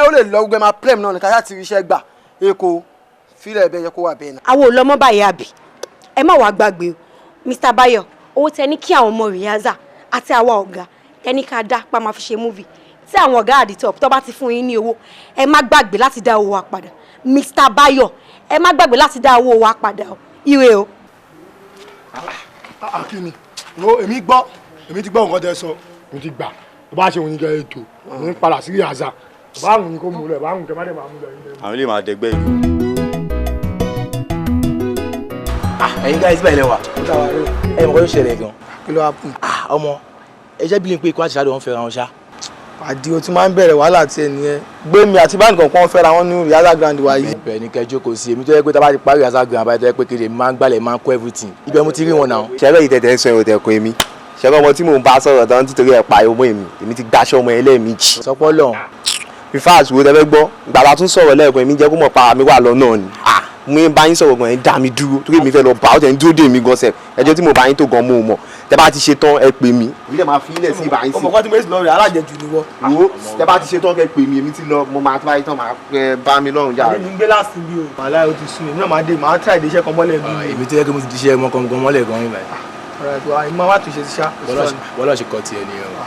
ó lè lọ gbẹ máa plẹ̀m náà ní káyà ti ríṣẹ́ gbà èkó fílẹ̀ ẹ̀bẹ̀ yẹ kó wà bẹ́ẹ̀ náà. àwọn ò lọ mọ́ báyìí àbí ẹ má wàá gbàgbé o Mr. Bayo owó tẹ ní kí àwọn ọmọ rìhásà àti àwa ọ̀gá tẹni ká dá pa máa fi ṣe múvì tí àwọn ọ̀gá àdìtọ̀ tó bá ti fún yín ní owó ẹ má gbàgbé láti dá owó wa padà Mr. Bayo ẹ má gbàgbé láti dá owó wa padà o ire o. Akíní èmi ti gbọ́ nǹkan tẹ́ sọ èmi ti gbà tó bá ṣe òun yín kẹ́ ètò òun padà sí rìhásà báwọn ní kó mú lẹ̀ báwọn kẹ́ má dẹ̀ máa mú lẹ̀. àwọn ilé máa dẹgbẹ́ yìí. ẹ̀yin guys báyìí lẹ́wà ẹ̀ mọ̀ kọ́ ló ṣẹlẹ̀ gan. kí ló wá kù. ọmọ ẹ jẹ́ bí lè pe ikú àti Shadow wọn fẹ́ra wọn ṣá. àdí o ti máa ń bẹ̀rẹ̀ wàhálà tiẹ̀ nìyẹn gbé mi àti báńkì kan fẹ́ra wọn ní rehearsal ground wa yìí. ibẹ̀ ni kẹjọ kò sí èmi tó yẹ pé tá a bá ti parí rehearsal ground àbáyé tó yẹ pé kéde máa ń gbálẹ̀ máa ń kó everything ibẹ̀ mo ti rí wọn náà. ṣẹlẹ̀ yìí tẹ̀tẹ̀ sọ èrò tẹ̀kọ́ èmi ṣẹlẹ̀ ọmọ tí mò ń bá sọ̀rọ̀ tán títorí ẹ̀ pariwo mọ́ èmi ti gbaṣọ́ ọmọ ẹlẹ́ẹ̀mejì. sọpọ́ lọ. fífáàsì wo tẹ́fẹ́ gbọ́ gbàgbà tún sọ̀rọ̀ lẹ́ẹ̀kan èmi jẹ́ kó mọ̀ pa mi wà lọ́nà ni mo ń bá yín sọ̀rọ̀ gan ẹ̀ dá mi dúró torí èmi fẹ́ lọ bá ọ́ tẹ̀ ń dúró dè mí gan sẹ̀ ẹjọ́ tí mo bá yín tó gan mo mọ̀ tẹ́ bá ti ṣe tán ẹ pè mí. èmi dẹ̀ máa fi ilẹ̀ sí ìbá yín sí. ọmọ kan tí mo ti lọ rẹ̀ alájẹjù ni wọ́. wo tẹ́ bá ti ṣe tán kẹ́ pè mí èmi ti lọ mo máa tó báyìí tán máa bá mi lọ́rùn jáde. èmi ń gbé láti bí o wàhálà o ti sún mi náà máa dé máa tíra ìdíṣẹ́ kan mọ́lẹ̀ bí. èmi tó yẹ kí mo ti díṣẹ́ mọ́ kan gan mọ́lẹ̀ gan yín báyìí. ọ̀rọ̀ ètò àìmọ́ wá tún ṣe ti ṣá. bọ́lá ṣe kọ́ tiẹ̀ nìyẹn o.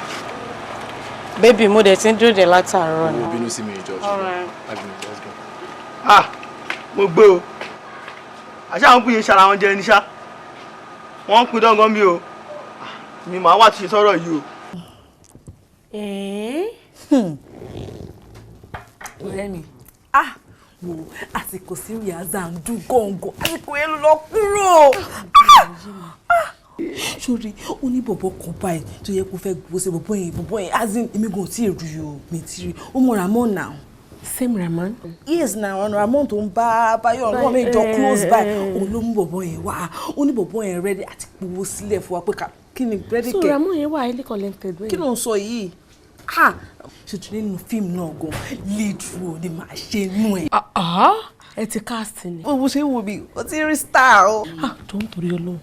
bébì mo dẹ̀ ti ń dúró de látàárọ̀ ni. mo bínú sí mi ìjọ mo gbé o àṣà àwọn pín in ṣara wọn jẹ ní ṣá wọn ń pin dángan mi o mi máa wá ti ṣe sọ̀rọ̀ yìí o. ọ̀rẹ́ mi wo àsìkò sí rìhásà ń dún gọ̀ǹgọ̀ àsìkò yẹn ló lọ kúrò. sórí ó ní bọ̀bọ̀ kan báyìí tó yẹ kó fẹ́ gbó ṣe bọ̀bọ̀ yẹn azin èmi gan tí ì rí o mi ti rí ó mọ Ramon now. Same Ramon? Yes, now Ramon tó ń bá Báyọ̀ ọ̀rọ̀ mi jọ close by òun ló mú bọ̀bọ̀ yẹn wá ó ní bọ̀bọ̀ yẹn ready àti gbowó sílẹ̀ fún wa pé kí ni ready kẹ. So Ramon yẹn wà highly connected. Kí ló ń sọ yìí? Ṣètò nínú fíìmù náà gan lead role ni màá ṣe nú ẹ̀. Ẹ ti cast ni. Bó ṣe ń wo mi ó ti rí star o. Tó ń torí Ọlọ́run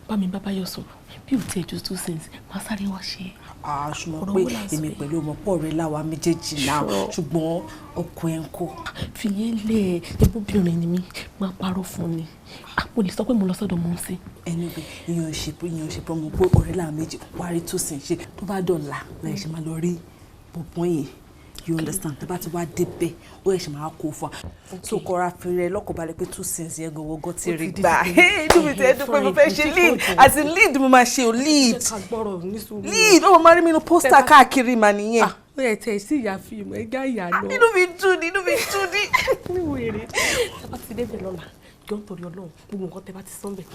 bá mi bá Báyọ̀ sọ̀rọ̀ bí o ti ẹ̀jú 2 cents máa sáré wá ṣe. Ṣùgbọ́n pé èmi pẹ̀lú ọmọpọ̀ rẹ láwa méjèèjì náà ṣùgbọ́n ọkọ ẹ̀ ń kọ́. fìyẹn lẹ ẹbúbìnrin ni mí máa parọ́ fún ni mo lè sọ pé mo lọ sọ́dọ̀ mọ́ sí. ẹni pé ìyẹn ò ṣe pé ọmọ pé ọ̀rẹ́ làwọn méjì wá rí tó sìn ṣe tó bá dọ̀la láì ṣe máa lọ rí bọ̀bọ̀n yẹn you understand tó bá ti wá débẹ̀ ó yẹ ṣe máa kó fún wa so kọra fèrè lọ́kọ̀ọ́balẹ̀ pé 2 cents yẹn gọ̀wọ́gọ́ ti rí gbà inú mi tẹ́ dúpẹ́ mo fẹ́ ṣe lead àti lead mo máa ṣe o lead ó máa rí mi nínú pósítà káàkiri mà nìyẹn. ó yẹ tẹ sí ìyá fíìmù ẹgá ìyá lọ. nínú mi dùn ní. níwò èrè tẹ bá ti débẹ̀ lọ́la jọ ń torí Ọlọ́run gbogbo nǹkan tẹ bá ti sọ́nbẹ̀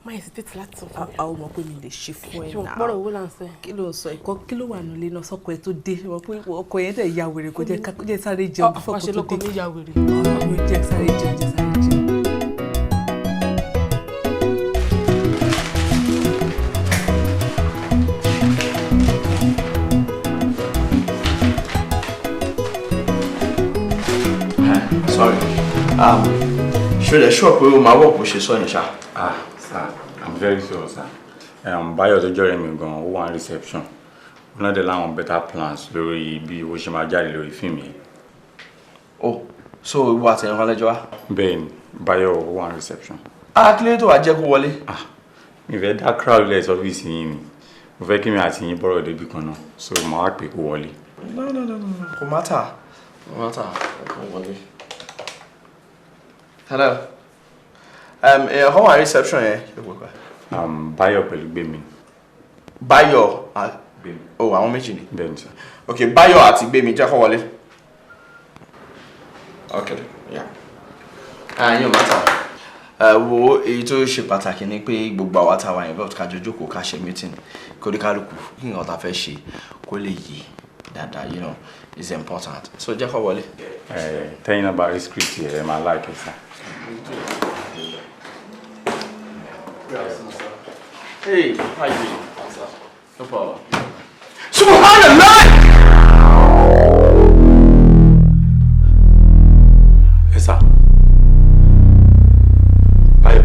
má yẹ sí tètè láti sọ fún mi. àwọn ọmọ pé mi lè ṣe fún ẹ náà. ṣùgbọ́n pọ́nrọ̀ owó là ń sẹ́. kí ló ń sọ ẹ̀kọ́ kí ló wà nílé náà sọ́kọ ẹ tó dé wọ́n pé ọkọ yẹn tẹ̀ ya wèrè kó jẹ́ sáré jẹun fọ́kọ tó dé. àṣẹ lọkọ mi ya wèrè. ọ̀rọ̀ jẹ́ sáré jẹun. Sorry. Sure pé o máa wọ̀ bó ṣe sọ yẹn ṣá. Sir, I'm very sure, sir. Báyọ̀ tó jọ́rẹ́ mi gan-an ó wà ní reception. Ó náà dé láwọn better plans lórí bí owó ṣe máa jáde lórí fíìmù yìí. Oh, so ìwọ àti ẹ̀rọ lẹ́jọ́ wá? Bẹ́ẹ̀ni, Báyọ̀ ó wà ní reception. Kí ló tó wàá jẹ́ kó wọlé? Mi fẹ́ dá crowd lẹ̀ sọ́fíìsì yín ni. Mo fẹ́ kí mi àti yín bọ́rọ̀ débi kan náà. So màá wá pè kó wọlé. No. Kò mátà. Kò wọlé. Hello. Èèyàn kan wà ní reception yẹn. Báyọ̀ pẹ̀lú Gbémi. Báyọ̀ Gbémi. Oh, àwọn méjì ni. Bẹ́ẹ̀ni sir. Ok, Báyọ̀ àti Gbémi jẹ́ kó wọlé. Ok, yeah. Yóò mátà. Wo èyí tó ṣe pàtàkì ni pé gbogbo àwa tá a wà involved ká jọ jókòó ká ṣe meeting kóríkálukú kí nǹkan tá a fẹ́ ṣe kó lè yé dáadáa, you know, is important. So jẹ́ kó wọlé. Tẹ́yìn náà bá rí script yẹn ẹ máa like it, sir. Hey, how you doing? No problem. Subhanallah! Yes, sir. Báyọ̀.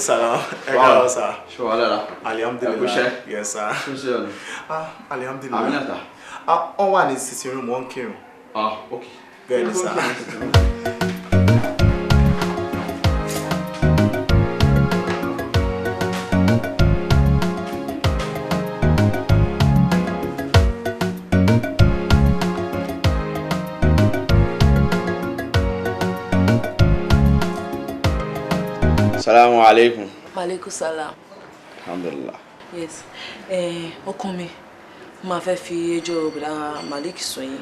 salam. Wow. Sir. Sure, Alala. Alhamdulillah. Yes, sir. Alhamdulillah. Aminata. One is sitting room, one room. Okay. Very sir. Assalamu alaikum. Maaleykum salam. Alhamdulillah. Yes. Ọkàn mi máa fẹ́ fi ẹjọ́ bọ̀dá Malik sùn yín.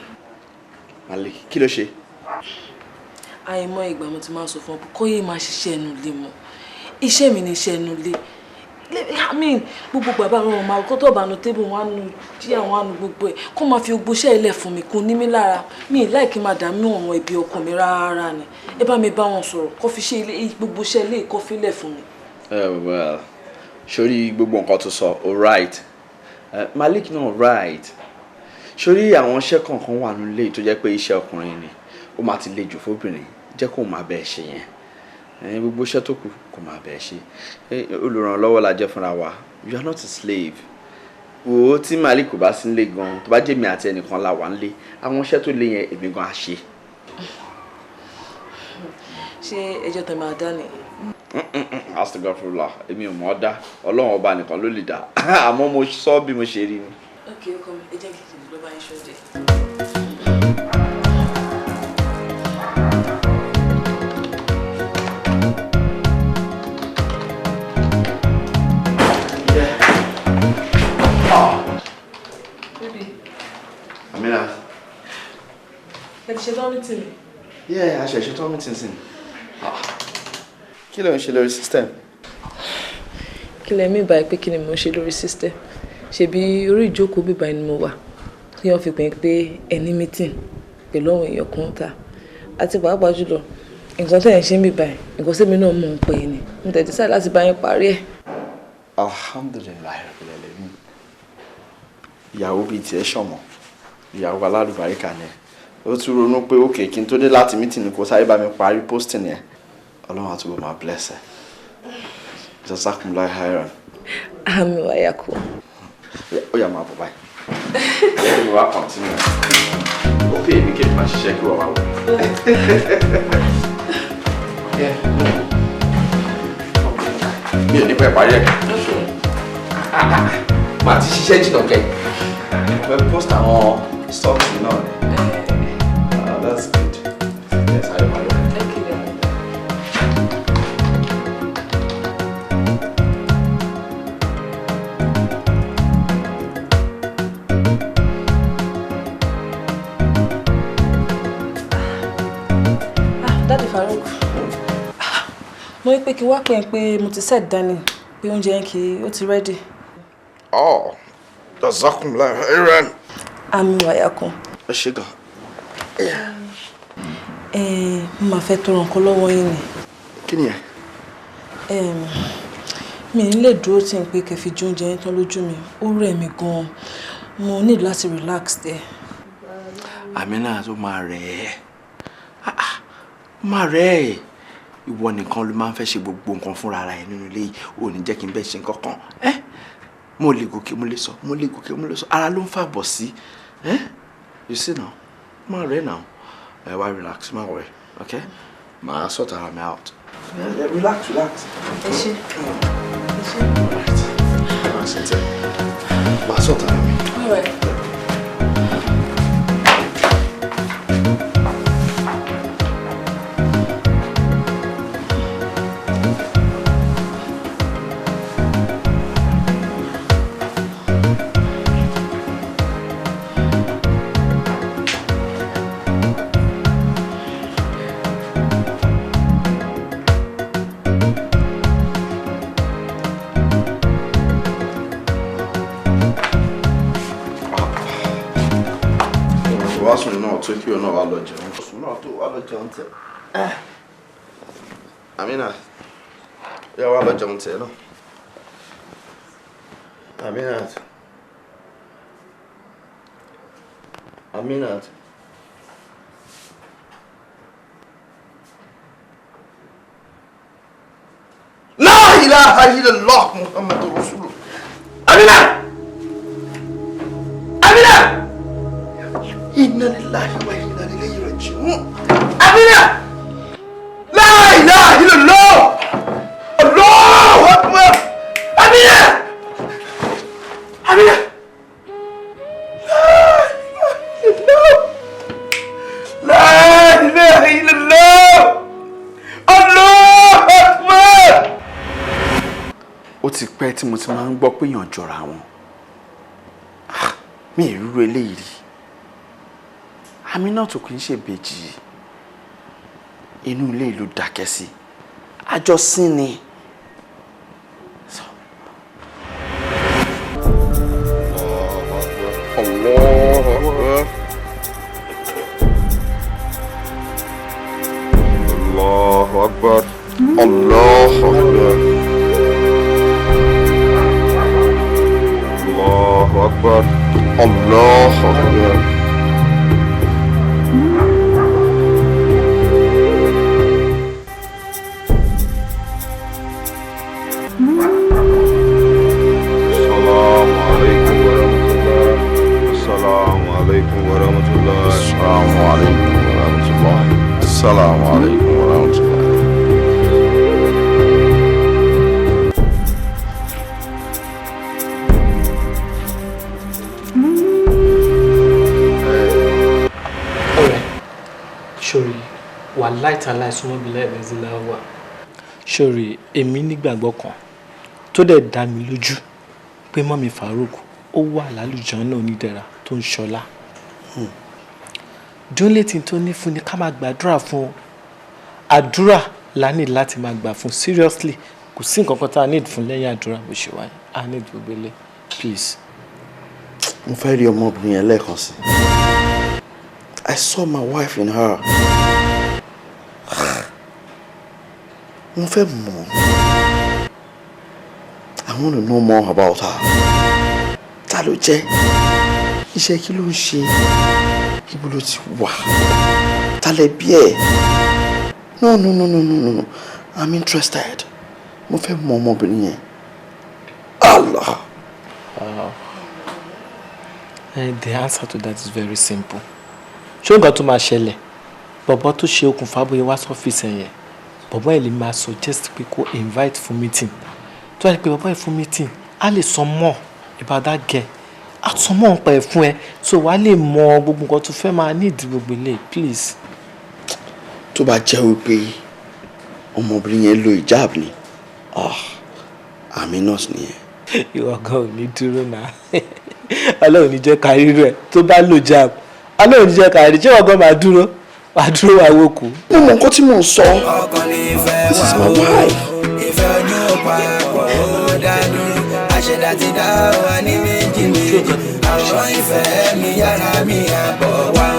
Malik, kí ló ṣe? Àìmọ̀ ìgbà mo ti máa sọ fún ọ pé kó yé máa ṣiṣẹ́ ẹnu lé mọ́. Iṣẹ́ mi ni iṣẹ́ ẹnu lé. I mean, gbogbo bàbá wọn máa kó tó bá nu tébù wọn á nu jí àwọn á nu gbogbo ẹ̀. Kó máa fi gbogbo iṣẹ́ ilẹ̀ fún mi kò ní mí lára. Mi ì láìkí máa dààmú ọ̀ràn ẹbí ọkàn mi rárá ni. Ẹ bá mi bá wọn sọ̀rọ̀ kó fi ṣe ilé gbogbo iṣẹ́ ilé kó fi lẹ̀ fún mi. Well, sórí gbogbo nǹkan tó sọ, all right. Malik náà right. Sórí àwọn iṣẹ́ kankan wà nílé tó jẹ́ pé iṣẹ́ ọkùnrin ni. Ó máa ti le jù fóbìnrin. Jẹ́ kó máa bẹ́ẹ̀ ṣe yẹn. Gbogbo iṣẹ́ tó kù kó máa bẹ́ẹ̀ ṣe. Olùrànlọ́wọ́ la jẹ́ fúnra wa. You are not a slave. Wo tí Malik kò bá sí nílé gan, tó bá jẹ́ mi àti ẹnìkan la wà nílé, àwọn iṣẹ́ tó le yẹn èmi gan á ṣe. Ṣé ẹjọ́ tẹ̀ máa dá ni? Astagfirullah, èmi ò mọ̀ ọ́ dá. Ọlọ́run ọba nìkan ló lè dá. Àmọ́ mo sọ bí mo ṣe rí ni. Okay, ọkọ mi, ẹ jẹ́ kí n lọ bá yín ṣọ́jẹ́. Amina. Ẹ ti ṣe tán mítìn mi? Yeah, a ṣe ṣe tán mítìn sí. Kí ló ń ṣe lórí system? Kí lẹ mí báyìí pé kí ni mo ń ṣe lórí system? Ṣebí orí ìjókòó bíbá ni mo wà kí wọ́n fi pín pé ẹni mítìn pẹ̀lú àwọn èèyàn kan ta. Àti pàápàá jùlọ, nǹkan tẹ̀ ń ṣe ń bíbá ẹ̀, nǹkan sẹ́mi náà mọ̀ ń pè é ni. Mo tẹ̀ decide láti bá yín parí ẹ̀. Alhamdulilayi rabbil alamin. Ìyàwó bíi tiẹ̀ ṣọ̀mọ̀. Ìyàwó alálùbáríkà ni. Ó tún ronú pé okay kí n tó dé láti mítìn kó sáré bá mi parí posting yẹn. Ọlọ́run àtúbọ̀ máa bless ẹ. Jazakumullahu khairan. Àmín wa yaku. Ó yá máa bọ̀ báyìí. Ṣé mi wá continue? Ó pè mí kí n máa ṣiṣẹ́ kí wọ́n wá wọ̀. Mi ò ní pẹ́ parí ẹ̀. Màá ti ṣiṣẹ́ jìnnà kẹ́. Mo fẹ́ post àwọn stocks náà. That's good. Yes, I am. Daddy Farouk, mo rí pé kí wá pé mo ti set dání pé oúnjẹ yẹn kí ó ti ready. Oh, Jazakumullahu khairan. Àmín wa yaku. Ẹ ṣé gan. Mo máa fẹ́ tọrọ nǹkan lọ́wọ́ yín ni. Kí ni ẹ? Mi ní lè dúró tí n pé kẹ́ fi jẹ oúnjẹ yẹn tán lójú mi. Ó rẹ̀ mí gan-an. Mo need láti relax there. Amina tó máa rẹ̀ ẹ́. Máa rẹ̀ ẹ́. Ìwọ nìkan ló máa ń fẹ́ ṣe gbogbo nǹkan fúnra ara ẹ nínú ilé yìí. Ò ní jẹ́ kí n bẹ́ẹ̀ ṣe nǹkan kan. Mo lè gòkè mo lè sọ, mo lè gòkè mo lè sọ. Ara ló ń fàbọ̀ sí. You see now? Máa rẹ̀ now. Why relax? Má worry. Okay? Màá sort ara mi out. Relax. Ẹ ṣé. Màá sort ara mi. All right. Tó kí o náà wá lọ jẹun. Ọ̀sùn náà tó wá lọ jẹun tẹ̀. Amina, yá wá lọ jẹun tẹ̀ náà. Aminat. La ilaha illallah Muhammadur Rasulullah. Amina! Amina! Inna lillahi wa inna ilayhi raji'un. Amina! La ilaha illallah! Allahu akbar! Amina! Amina! La ilaha illallah! Allahu akbar! Ó ti pẹ́ tí mo ti máa ń gbọ́ pé èèyàn jọra wọn. Mi ì rú eléyìí rí. Amina tó kì í ṣe ìbejì. Inú ilé ìlú dákẹ́ sí. Àjọsìn ni. Allahu akbar. Allahu akbar. Allahu akbar. Allahu akbar. Allahu akbar. Assalamu alaikum warahmatullahi. Ṣòrí wà láìta láìsúnmọ́ bí lẹ́ẹ̀mẹ́sì láwà. Ṣòrí èmi nígbàgbọ́ kan tó dẹ̀ dá mi lójú pé mọ́mí Farouk ó wà lálùjánnà onídẹ̀ra tó ń ṣọlá. Dúnlétì tó ní fún ni ká máa gbàdúrà fún un. Àdúrà la need láti máa gbà fún seriously. Kò sí nǹkan kan tá a need fún lẹ́yìn àdúrà bó ṣe wáyé. I need gbogbo ilé please. Mo fẹ́ rí ọmọbìnrin yẹn lẹ́ẹ̀kan sí. I saw my wife in her. Mo fẹ́ mọ̀. I want to know more about her. Ta ló jẹ́? Iṣẹ́ kí ló ń ṣe? Ibo ló ti wà? Ta lẹ bí ẹ̀? No. I'm interested. Mo fẹ́ mọ̀ ọmọbìnrin yẹn. Allah. The answer to that is very simple. Ṣé nǹkan tó máa ṣẹlẹ̀? Bọ̀bọ̀ tó ṣe okùnfà bóyá wá sọ́fíìsì yẹn. Bọ̀bọ̀ ẹ̀ lè máa suggest pé kó invite fún meeting. Tó wáyé pé bọ̀bọ̀ ẹ̀ fún meeting, a lè sọ more about that girl. A sọ more nípa ẹ̀ fún ẹ. So wàá lè mọ gbogbo nǹkan tó fẹ́ máa need gbogbo ilé please. Tó bá jẹ́ wípé ọmọbìnrin yẹn lo hijab ni, àmì nọ́ọ̀sì nìyẹn. Ìwọ gan ò ní dúró náà. Ọlọ́run ní jẹ́ ká rí rẹ̀ tó bá lo hijab. Ọlọ́run ní jẹ́ ká rí. Ṣé ọgọ́ máa dúró? Wàá dúró wá wókù. Mo mọ nǹkan tí mò ń sọ. This is my wife. Ìfẹ́ ojú ọ̀pá ọ̀pọ̀ ó dánú. Àṣẹ̀dá ti dá wa ní méjì méjì. Àwọn ìfẹ́ mi yára mi àbọ̀ wá o.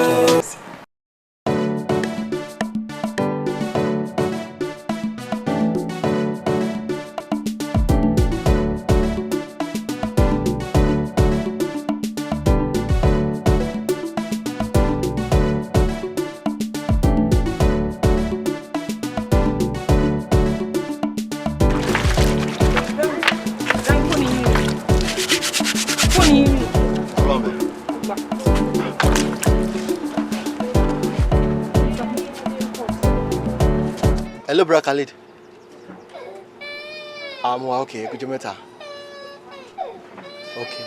Hello, Bro Khalid. Okay. Good meta. Okay.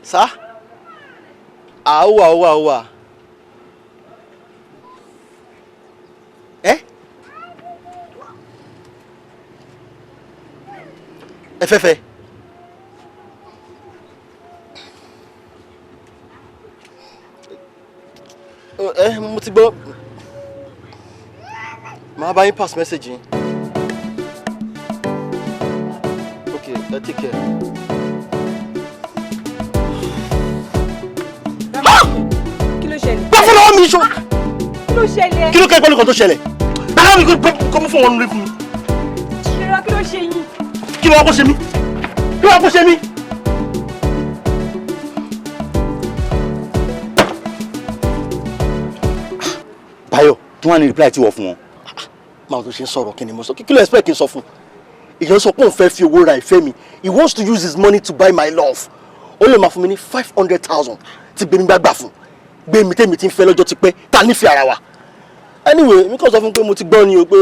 Sir? Awa. Efefe. Mo ti gbọ́. Màá bá yín pass message yín. Okay, take care. Kí ló ṣẹlẹ̀? Bá fún lọ́wọ́ mi ṣó. Kí ló ṣẹlẹ̀? Kí ló kẹ́ pẹ̀lú kan tó ṣẹlẹ̀? Báwo ni kò mú fún wọn lórí fún mi? Ṣèrà kí ló ṣe yín? Kí ló wá kó ṣe mí? Báyọ̀, kí wọ́n á ní reply tí wọ́n fún wọn? máa tó ṣe ń sọ̀rọ̀ kí ni mo sọ kí ló expect kí n sọ fún èèyàn sọ pé òun fẹ́ fi owó ra ìfẹ́ mi he wants to use his money to buy my love ó lè máa fún mi ní 500,000 tí gbẹmí gbàgbà fún gbẹmí tèmi ti ń fẹ́ lọ́jọ́ ti pẹ́ ta nífẹ̀ẹ́ ara wa anyway mi kàn sọ fún pé mo ti gbọ́ ni o pé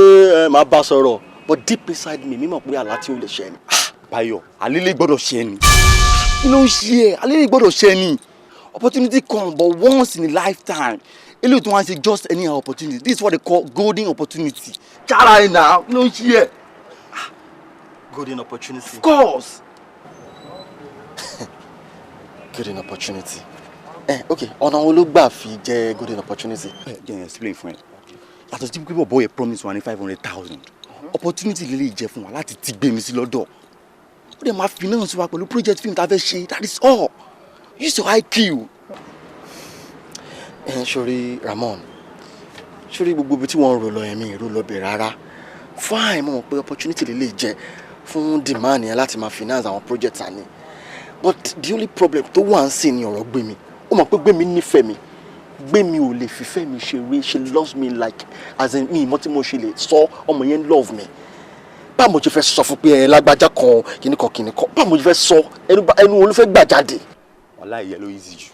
màá bá sọ̀rọ̀ but deep inside me mímọ̀ pé àlá tí ó lè ṣẹ ni. Báyọ̀ alẹ́lẹ́ gbọ́dọ̀ ṣẹ ni kí ló ń ṣe ẹ́ alẹ́lẹ́ gbọ́dọ̀ ṣẹ ni opportunity come but once in a lifetime eléyìí tó wá ń ṣe just any opportunity this is what they call golden opportunity jára ẹ̀ náà kí ló ń ṣe ẹ́. Golden opportunity. Of course. Golden opportunity. Okay, ọ̀nà wo ló gbà fi jẹ́ golden opportunity? Jẹ́ explain fún ẹ. Yàtọ̀ sí pé bọ̀bọ̀ yẹ promise wa ní 500,000. Opportunity lè jẹ́ fún wa láti ti gbé mi sí lọ́dọ̀. Ó dẹ̀ máa finance wa pẹ̀lú project film tá a fẹ́ ṣe, that is all. Use your IQ. Sori Ramon, sori gbogbo ibi tí wọ́n ń rò lọ yẹn mi ìró lọ bẹ̀ rárá. Fine, mo mọ̀ pé opportunity lè jẹ́ fún demand yẹn láti máa finance àwọn project àní but the only problem tó wà ń sìn ni ọ̀rọ̀ Gbémi ó mọ̀ pé Gbémi nífẹ̀ẹ́ mi Gbémi ò lè fìfẹ́ mi ṣeré she loves me like as in mi ìmọ̀ tí mo ṣe lè sọ ọmọ yẹn love me báwo mo ti fẹ́ sọ fún pé lágbájá kan kìnnìkan báwo mo ti fẹ́ sọ ẹnu wo ló fẹ́ gbà jáde. Wàhálà ìyẹn ló easy jù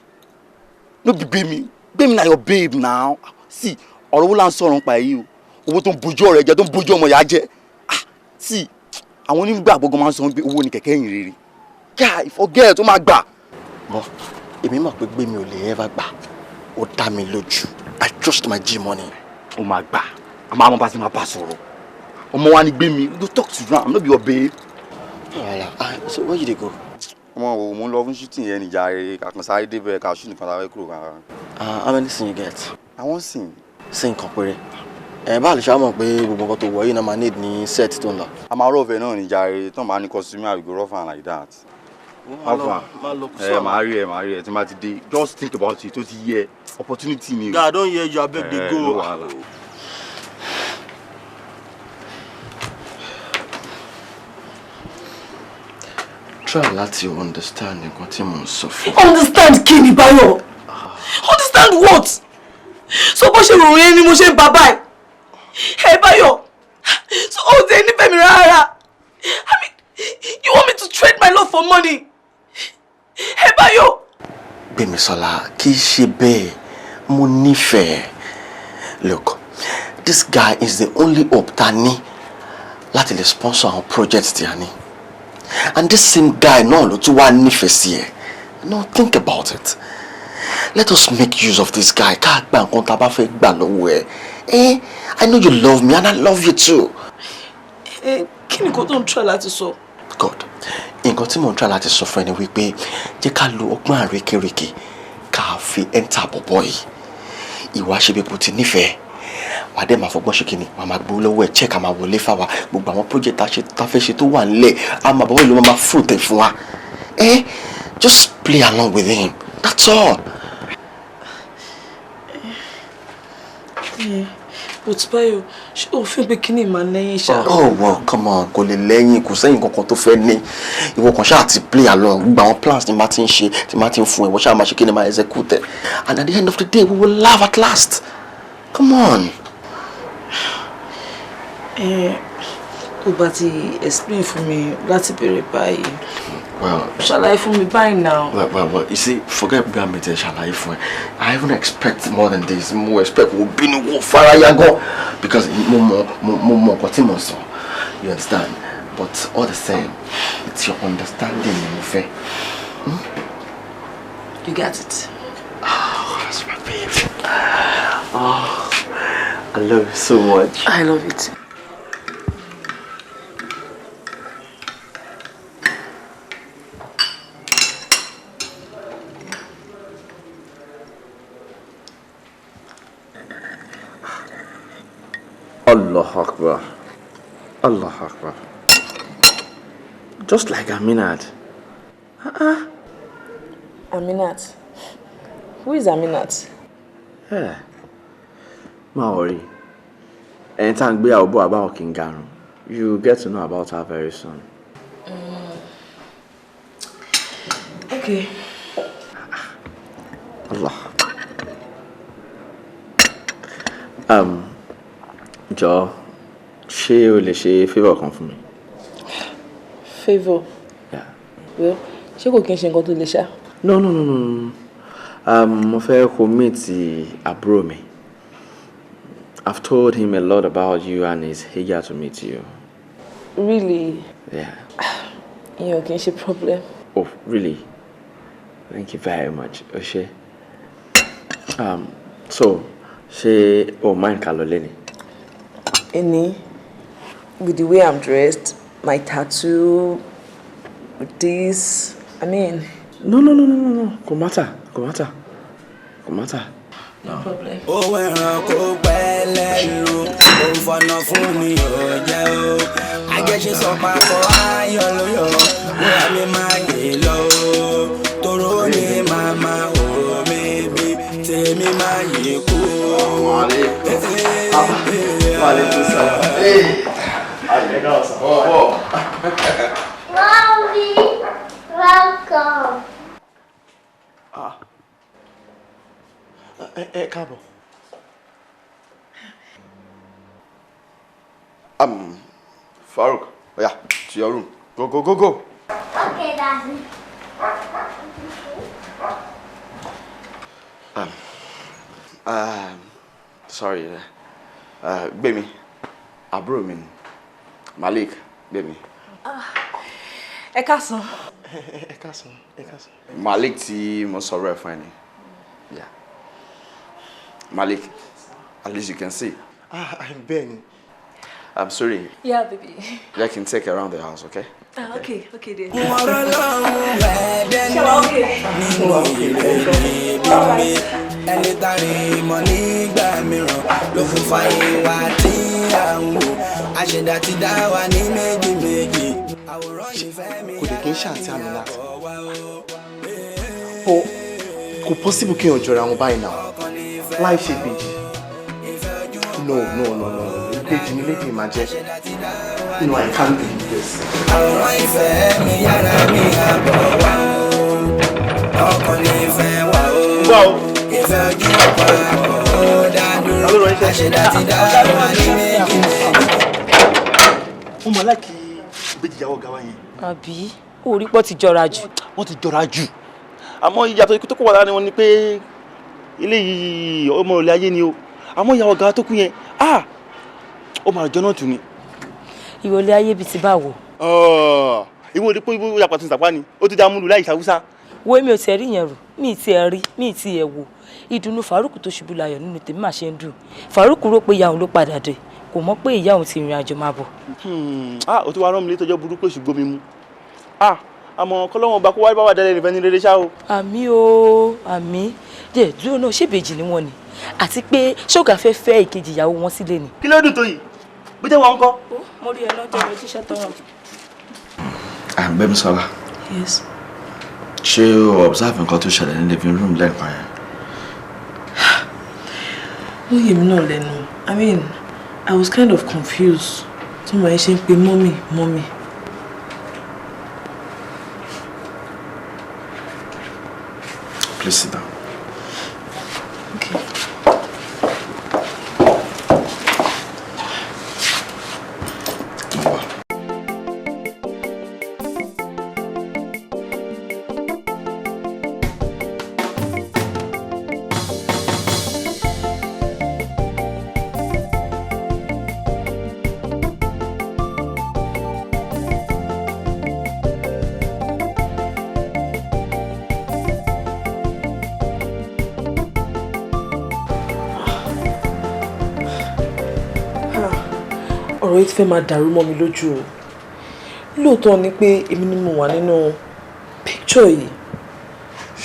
no be Gbémi na your babe now see ọ̀rọ̀ wo la ń sọ̀rọ̀ nípa èyí o owó tó ń bójú ọ̀rẹ́ jẹ tó ń bójú ọmọ yà jẹ see àwọn onígbàgbọ́ gan máa ń sọ pé owó ni kẹ̀kẹ́ yìn rere guy forget ó máa gbà. bọ́ èmi mọ̀ pé Gbémi ò lè ever gbà ó dá mi lójú I trust my G money. ó máa gbà a máa mọ bá ti máa bá sọ̀rọ̀ ọmọ wa ni Gbémi go talk to am no be your babe. So where you dey go. ọmọ wo mo ń lọ fún shooting yẹn níjà rere kàkàn sáré débẹ̀ ká shoot nìkan sáré kúrò kan. How many sing you get. I wan sing. Sing kan péré. Báwo lè ṣe mọ̀ pé gbogbo nǹkan tó wọ̀ yìí náà máa need ní set tó ń lọ. A máa rọ̀ọ̀fẹ́ náà ní jàre tán máa ní costume I go rough am like that. Máa rí ẹ tí máa ti dé just think about it tó ti yẹ opportunity ni. God don hear you abeg dey go. Try láti understand nǹkan tí mo ń sọ fún. Understand kí ni Báyọ̀? Understand what? So bó ṣe ròyìn ni mo ṣe ń bá báyìí. Hey Báyọ̀, so ó ti nífẹ̀ẹ́ mi rárá. I mean, you want me to trade my love for money? Hey Báyọ̀. Gbémisọ́lá, kì í ṣe bẹ́ẹ̀, mo nífẹ̀ẹ́. Look, this guy is the only hope ta ní láti lè sponsor our project tí a ní. And this same guy náà ló tún wá nífẹ̀ẹ́ sí ẹ. No, think about it. Let us make use of this guy. Ká gba nǹkan tá a bá fẹ́ gbà lọ́wọ́ ẹ. I know you love me and I love you too. Kí ni nǹkan tó ń try láti sọ? God, nǹkan tí mò ń try láti sọ fún ẹ ni wípé jẹ́ ká lo ọgbọ́n àrékérekè ká fi enter bọ̀bọ̀ yìí. Ìwà ṣe bí kò ti nífẹ̀ẹ́. Wà á dẹ̀ máa fọgbọ́n ṣe kíni, wà á máa gbowó lọ́wọ́ ẹ̀ check a máa wọlé fáwa gbogbo àwọn project tá fẹ́ ṣe tó wà nílẹ̀ a máa bọ̀ wọ́n máa fruit ẹ̀ fún wa. Just play along with him. That's all. But Báyọ̀, ṣé o fẹ́ pé kíni máa lẹ́yìn ṣá? Oh well, come on, kò lè lẹ́yìn, kò sẹ́yìn kankan tó fẹ́ ní. Ìwọ kan ṣáà ti play along, gbogbo àwọn plans tí máa ti ń ṣe, tí máa ti ń fún ẹ, wọ́n ṣáà máa ṣe kíni máa execute ẹ̀. And at the end of the day, we will laugh at last. Come on. O bá ti explain fún mi láti bẹ̀rẹ̀ báyìí. Well, ṣàlàyé fún mi báyìí now. Well, you see, forget bí àmì tẹ̀ ṣàlàyé fún ẹ. I even expect more than this. Mo expect wo bínú wo faraya gan because mo mọ nǹkan tí mo sọ. You understand? But all the same, it's your understanding mo fẹ́. You get it? Oh, that's my baby. Oh, I love you so much. I love you too. Allah Akbar. Allah Akbar. Just like Aminat. Aminat? Who is Aminat? Yeah. Má worry. Anytime we are about Kingaru, you get to know about her very soon. Okay. Allah. Jọ̀ọ́, ṣé o lè ṣe favour kan fún mi? Favour? Yeah. Well, ṣé kò kí n ṣe nǹkan tó lè ṣá? No. Mo fẹ́ kó meet àbúrò mi. I've told him a lot about you and he's eager to meet you. Really? Yeah. Ìyẹn ò kí n ṣe problem. Oh, really? Thank you very much. Oshe. So, ṣé o mind ká lọ lẹ́ni? Any, with the way I'm dressed, my tattoo, with this, I mean. No. Kò matter. No problem. Owó ẹranko pẹ́ lẹ́nu, òun fọ̀nà fún mi ò jẹ́ o. Agẹ́ṣe sọ papọ̀ ayọ̀ lóyọ̀, wúrà mi máa yè lọ o. Toró ni màmá o, mébí tèmi máa yè kú o. Mommy, welcome. Káàbọ̀. Farouk, oh yeah, to your room. Go. Okay, Daddy. Sorry. Gbémi, àbúrò mi ni. Malik, Gbémi. Ẹ káàsán. Ẹ káàsán. Malik tí mo sọ̀rọ̀ ẹ̀ fún ẹ ni. Yeah. Malik, at least you can see. I'm Ben. I'm sorry. Yeah, baby. I can take you around the house, okay? Okay, dear. Ẹni tàrí mọ̀ nígbà mìíràn ló fún fàyè wá tí à ń wò. Àṣẹ̀dá ti dá wa ní méjì. Àwòrán ìfẹ́ mi kò lè kí n ṣàǹtí àmì láti. Kò possible kí èèyàn jọra wọn báyìí náà. Láì ṣe ìbejì. No. Ìbejì ni lédè máa jẹ́. No, I can't do this. Àwòrán ìfẹ́ mi yára mi àbọ̀ wá o. Ọkàn ní ìfẹ́ wá o. Ìfẹ́ ojú ọ̀pá ó dádúró. Àṣẹ̀dá ti dá wa ní méjì. Mo mọ̀ láìkí ìbejì ìyàwó ọ̀gá wa yẹn. Àbí orí pọ̀ ti jọra jù. Wọ́n ti jọra jù. Àmọ́ ìyàtọ̀ ikú tó kọ̀ wà láàrin wọn ni pé eléyìí ọmọ òlẹ̀ ayé ni o. Àmọ́ ìyàwó ọ̀gá tó kú yẹn, ó máa jọ náà tù ni. Ìwọlé ayé bíi ti báwo. Ìwọ ò rí pé ìwọ yàpàtún ìsàpá ni, ó ti dá múlù láì ṣàwúsá. Wo èmi ò tiẹ̀ rí yẹn rò, mi ì tiẹ̀ rí, mi ì tiẹ̀ wò. Ìdùnnú Farouk tó ṣubú layọ̀ nínú tèmi máa ṣe ń dùn. Farouk rò pé ìyá òun ló padà dé, kò mọ̀ pé ìyá òun ti rìn àjò máa bọ̀. Ó ti wá rán mi létọ́jọ́ burúkú èṣù gbomi mu. Àmọ́ kọ́lọ́wọ́n ọba kó wá bá wà dálẹ̀ nìfẹ́ ní rere ṣá o. Àmì o, àmì. Dẹ̀ dúró náà ṣèbejì ni wọ́n ni. Àti pé ṣọ́gà fẹ́ fẹ́ ìkejì ìyàwó wọn sílé ni. Kí ló dùn tó yìí? Bó jẹ́ wọn kọ́. Mo rí ẹ lọ́jọ́ lọ jíṣẹ́ tọ́wọ́. Gbémisọ́lá. Yes. Ṣé o observe nǹkan tó ṣẹlẹ̀ ní living room lẹ́ẹ̀kan yẹn? Ó yé mi náà lẹ́nu. I mean, I was kind of confused. Tí mo ṣe ń pe mọ́mì. Please sit down. Okay. Ọ̀rọ̀ yìí ti fẹ́ máa dàrú mọ́ mi lójú o. Lóòótọ́ ni pé èmi ni mo wà nínú picture yìí.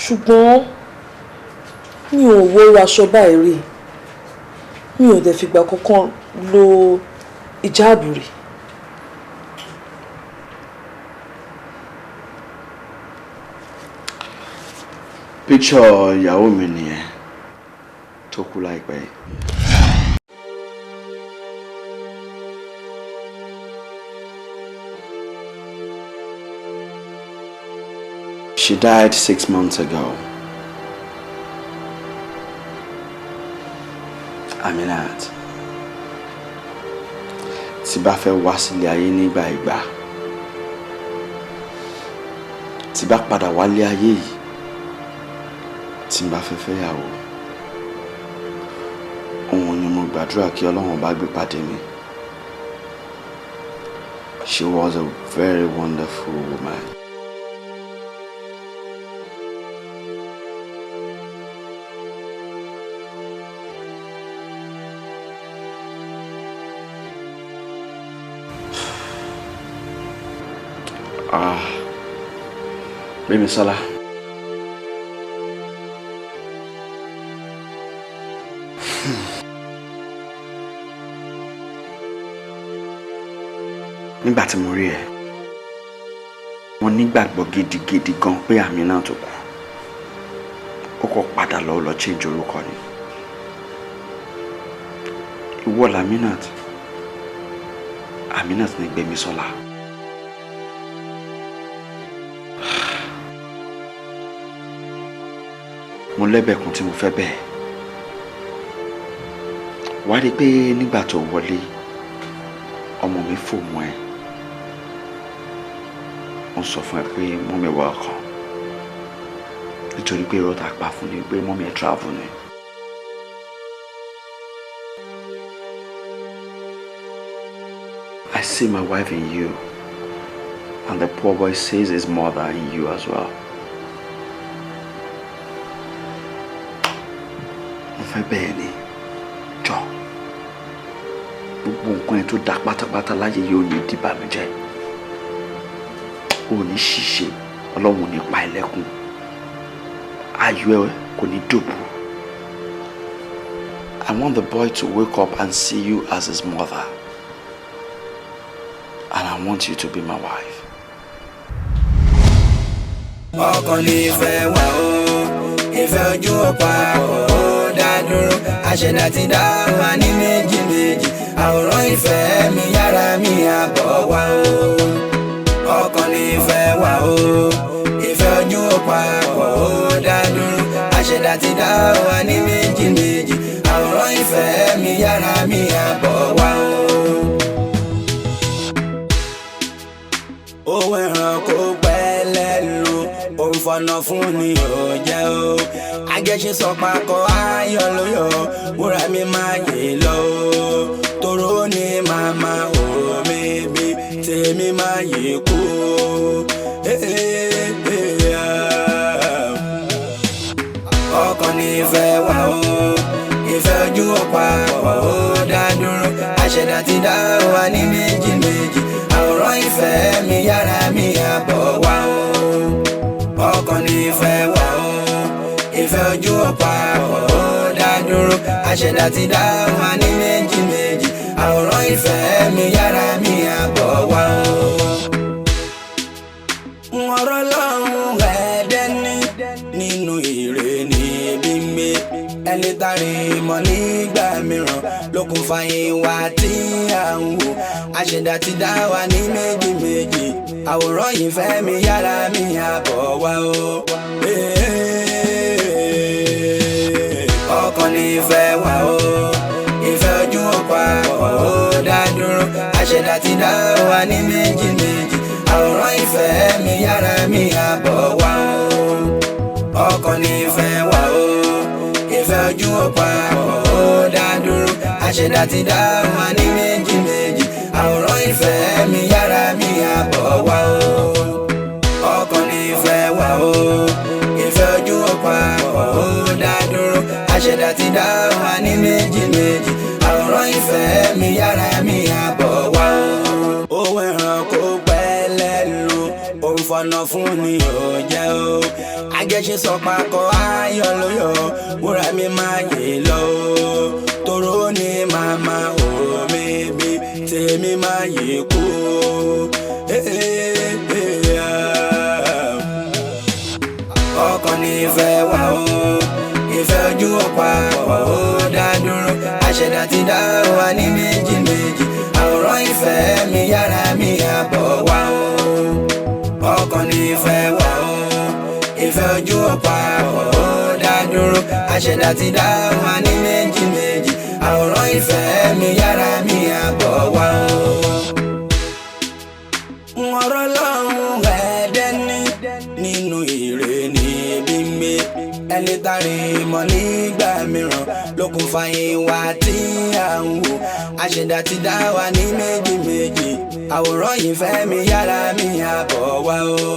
Ṣùgbọ́n mi ò wọ aṣọ báyìí rí. Mi ò dẹ̀ fìgbà kankan lo ìjáàbù rí. Picture ìyàwó mi nìyẹn tó kú láìpẹ́ yìí. She died 6 months ago. Aminat. tí bá fẹ́ wá sílé ayé nígbà ìgbà tí bá padà wálé ayé yìí tí bá fẹ́ fẹ́yàwó òun ni mo gbàdúrà kí Ọlọ́run bá gbé pàdé mi. She was a very wonderful woman. Baby Sala. Nígbà tí mo rí ẹ, mo nígbàgbọ́ gidigidi gan pé Amina tó kú. Ó kọ́ padà lọ change orúkọ ni. Ìwọ l'Aminat. Aminat ní Gbémisọ́lá. Mo lẹ́bẹ̀kún tí mo fẹ́ bẹ̀. Wá rí pé nígbà tó wọlé, ọmọ mi fò mọ́ ẹ. Wọ́n sọ fún ẹ pé mọ́mí wà ọkàn. Nítorí pé rọ́tà pa fún ni pé mọ́mí ẹ travel ni. I see my wife in you, and the poor boy sees his mother in you as well. Mo fẹ́ bẹ́ẹ̀ ni, jọ. Gbogbo nǹkan ẹ tó dá pátápátá láyé yóò ní dìbànújẹ́. Ó ní ṣìṣe, Ọlọ́run ní pa ẹlẹ́kùn. Ayọ̀ ẹ kò ní dòbò. I want the boy to wake up and see you as his mother. And I want you to be my wife. Ọkàn ní ìfẹ́ wà ó, ìfẹ́ ojú ọ̀pá ó dá dúró. Àṣẹ̀dá ti dá wa ní méjì méjì. Àwòrán ìfẹ́ mi yára mi àbọ̀ wá ó. Ọkàn ní ìfẹ́ wà ó, ìfẹ́ ojú ọ̀pá ó dá dúró. Àṣẹ̀dá ti dá wa ní méjì méjì. Àwòrán ìfẹ́ mi yára mi àbọ̀ wá ó. Owó ẹranko pẹ́ lẹ́nu, òun fọ̀nà fún ni ò jẹ́ o. Agẹ́ṣin sọ pakọ̀ ayọ̀ lóyọ̀, wúrà mi máa yè lọ o. Toro ni màmá o mébí, tèmi máa yè kú o. Ọkàn ní ìfẹ́ wà o, ìfẹ́ ojú ọ̀pá ó dá dúró. Àṣẹ̀dá ti dá wa ní méjì méjì. Àwòrán ìfẹ́ mi yára mi àbọ̀ wá o. Ọkàn ní ìfẹ́ wà o, ìfẹ́ ojú ọ̀pá ó dá dúró. Àṣẹ̀dá ti dá wa ní méjì méjì. Àwòrán ìfẹ́ mi yára mi àbọ̀ wá o. Ọ̀rọ̀ lọ́rùn ẹ̀ẹ́dẹ́ ní nínú ire ní bímbe. Ẹni tàrí mọ̀ nígbà mìíràn lókun fa ìwà tí à ń wò. Àṣẹ̀dá ti dá wa ní méjì méjì. Àwòrán ìfẹ́ mi yára mi àbọ̀ wá o. Ọkàn ní ìfẹ́ wà o, ìfẹ́ ojú ọ̀pá ó dá dúró. Àṣẹ̀dá ti dá wa ní méjì méjì. Àwòrán ìfẹ́ mi yára mi àbọ̀ wá o. Ọkàn ní ìfẹ́ wà o, ìfẹ́ ojú ọ̀pá ó dá dúró. Àṣẹ̀dá ti dá wa ní méjì méjì. Àwòrán ìfẹ́ mi yára mi àbọ̀ wá o. Ọkàn ní ìfẹ́ wà o, ìfẹ́ ojú ọ̀pá ó dá dúró. Àṣẹ̀dá ti dá wa ní méjì méjì. Àwòrán ìfẹ́ mi yára mi àbọ̀ wá o. Owó ẹranko pẹ́ lẹ́nu, òun fọ̀nà fún ni ò jẹ́ o. Agẹ́ṣin sọ pakọ̀ ayọ̀ lóyọ̀, wúrà mi máa yè lọ o. Toro ni màmá o mébí, tèmi máa yè kú o. Ọkàn ní ìfẹ́ wà o, ìfẹ́ ojú ọ̀pá ó dá dúró. Àṣẹ̀dá ti dá wa ní méjì méjì. Àwòrán ìfẹ́ mi yára mi àbọ̀ wá o. Ọkàn ní ìfẹ́ wà o, ìfẹ́ ojú ọ̀pá ó dá dúró. Àṣẹ̀dá ti dá wa ní méjì méjì. Àwòrán ìfẹ́ mi yára mi àbọ̀ wá o. wá o. Ọ̀rọ̀ lọ́hùn ẹ̀ẹ́dẹ́ni nínú ire ní gbígbé ẹni tàrí mọ́ nígbà mìíràn lókun fa ìwà tí à ń wò àṣẹ̀dá ti dá wa ní méjì méjì àwòrán yìí fẹ́ mi yára mi àbọ̀ wá o.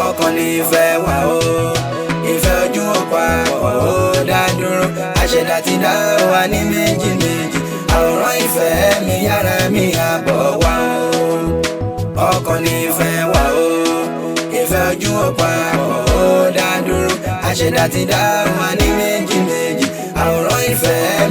Ọkàn ní ìfẹ́ wà o ìfẹ́ ojú ọ̀pá ó dá dúró àṣẹ̀dá ti dá wa ní méjì méjì àwòrán ìfẹ́ mi yára mi àbọ̀ wá o. Ọkàn ní ìfẹ́ wà o ìfẹ́ ojú ọ̀pá ó dá dúró àṣẹ̀dá ti dá wa ní méjì méjì àwòrán ìfẹ́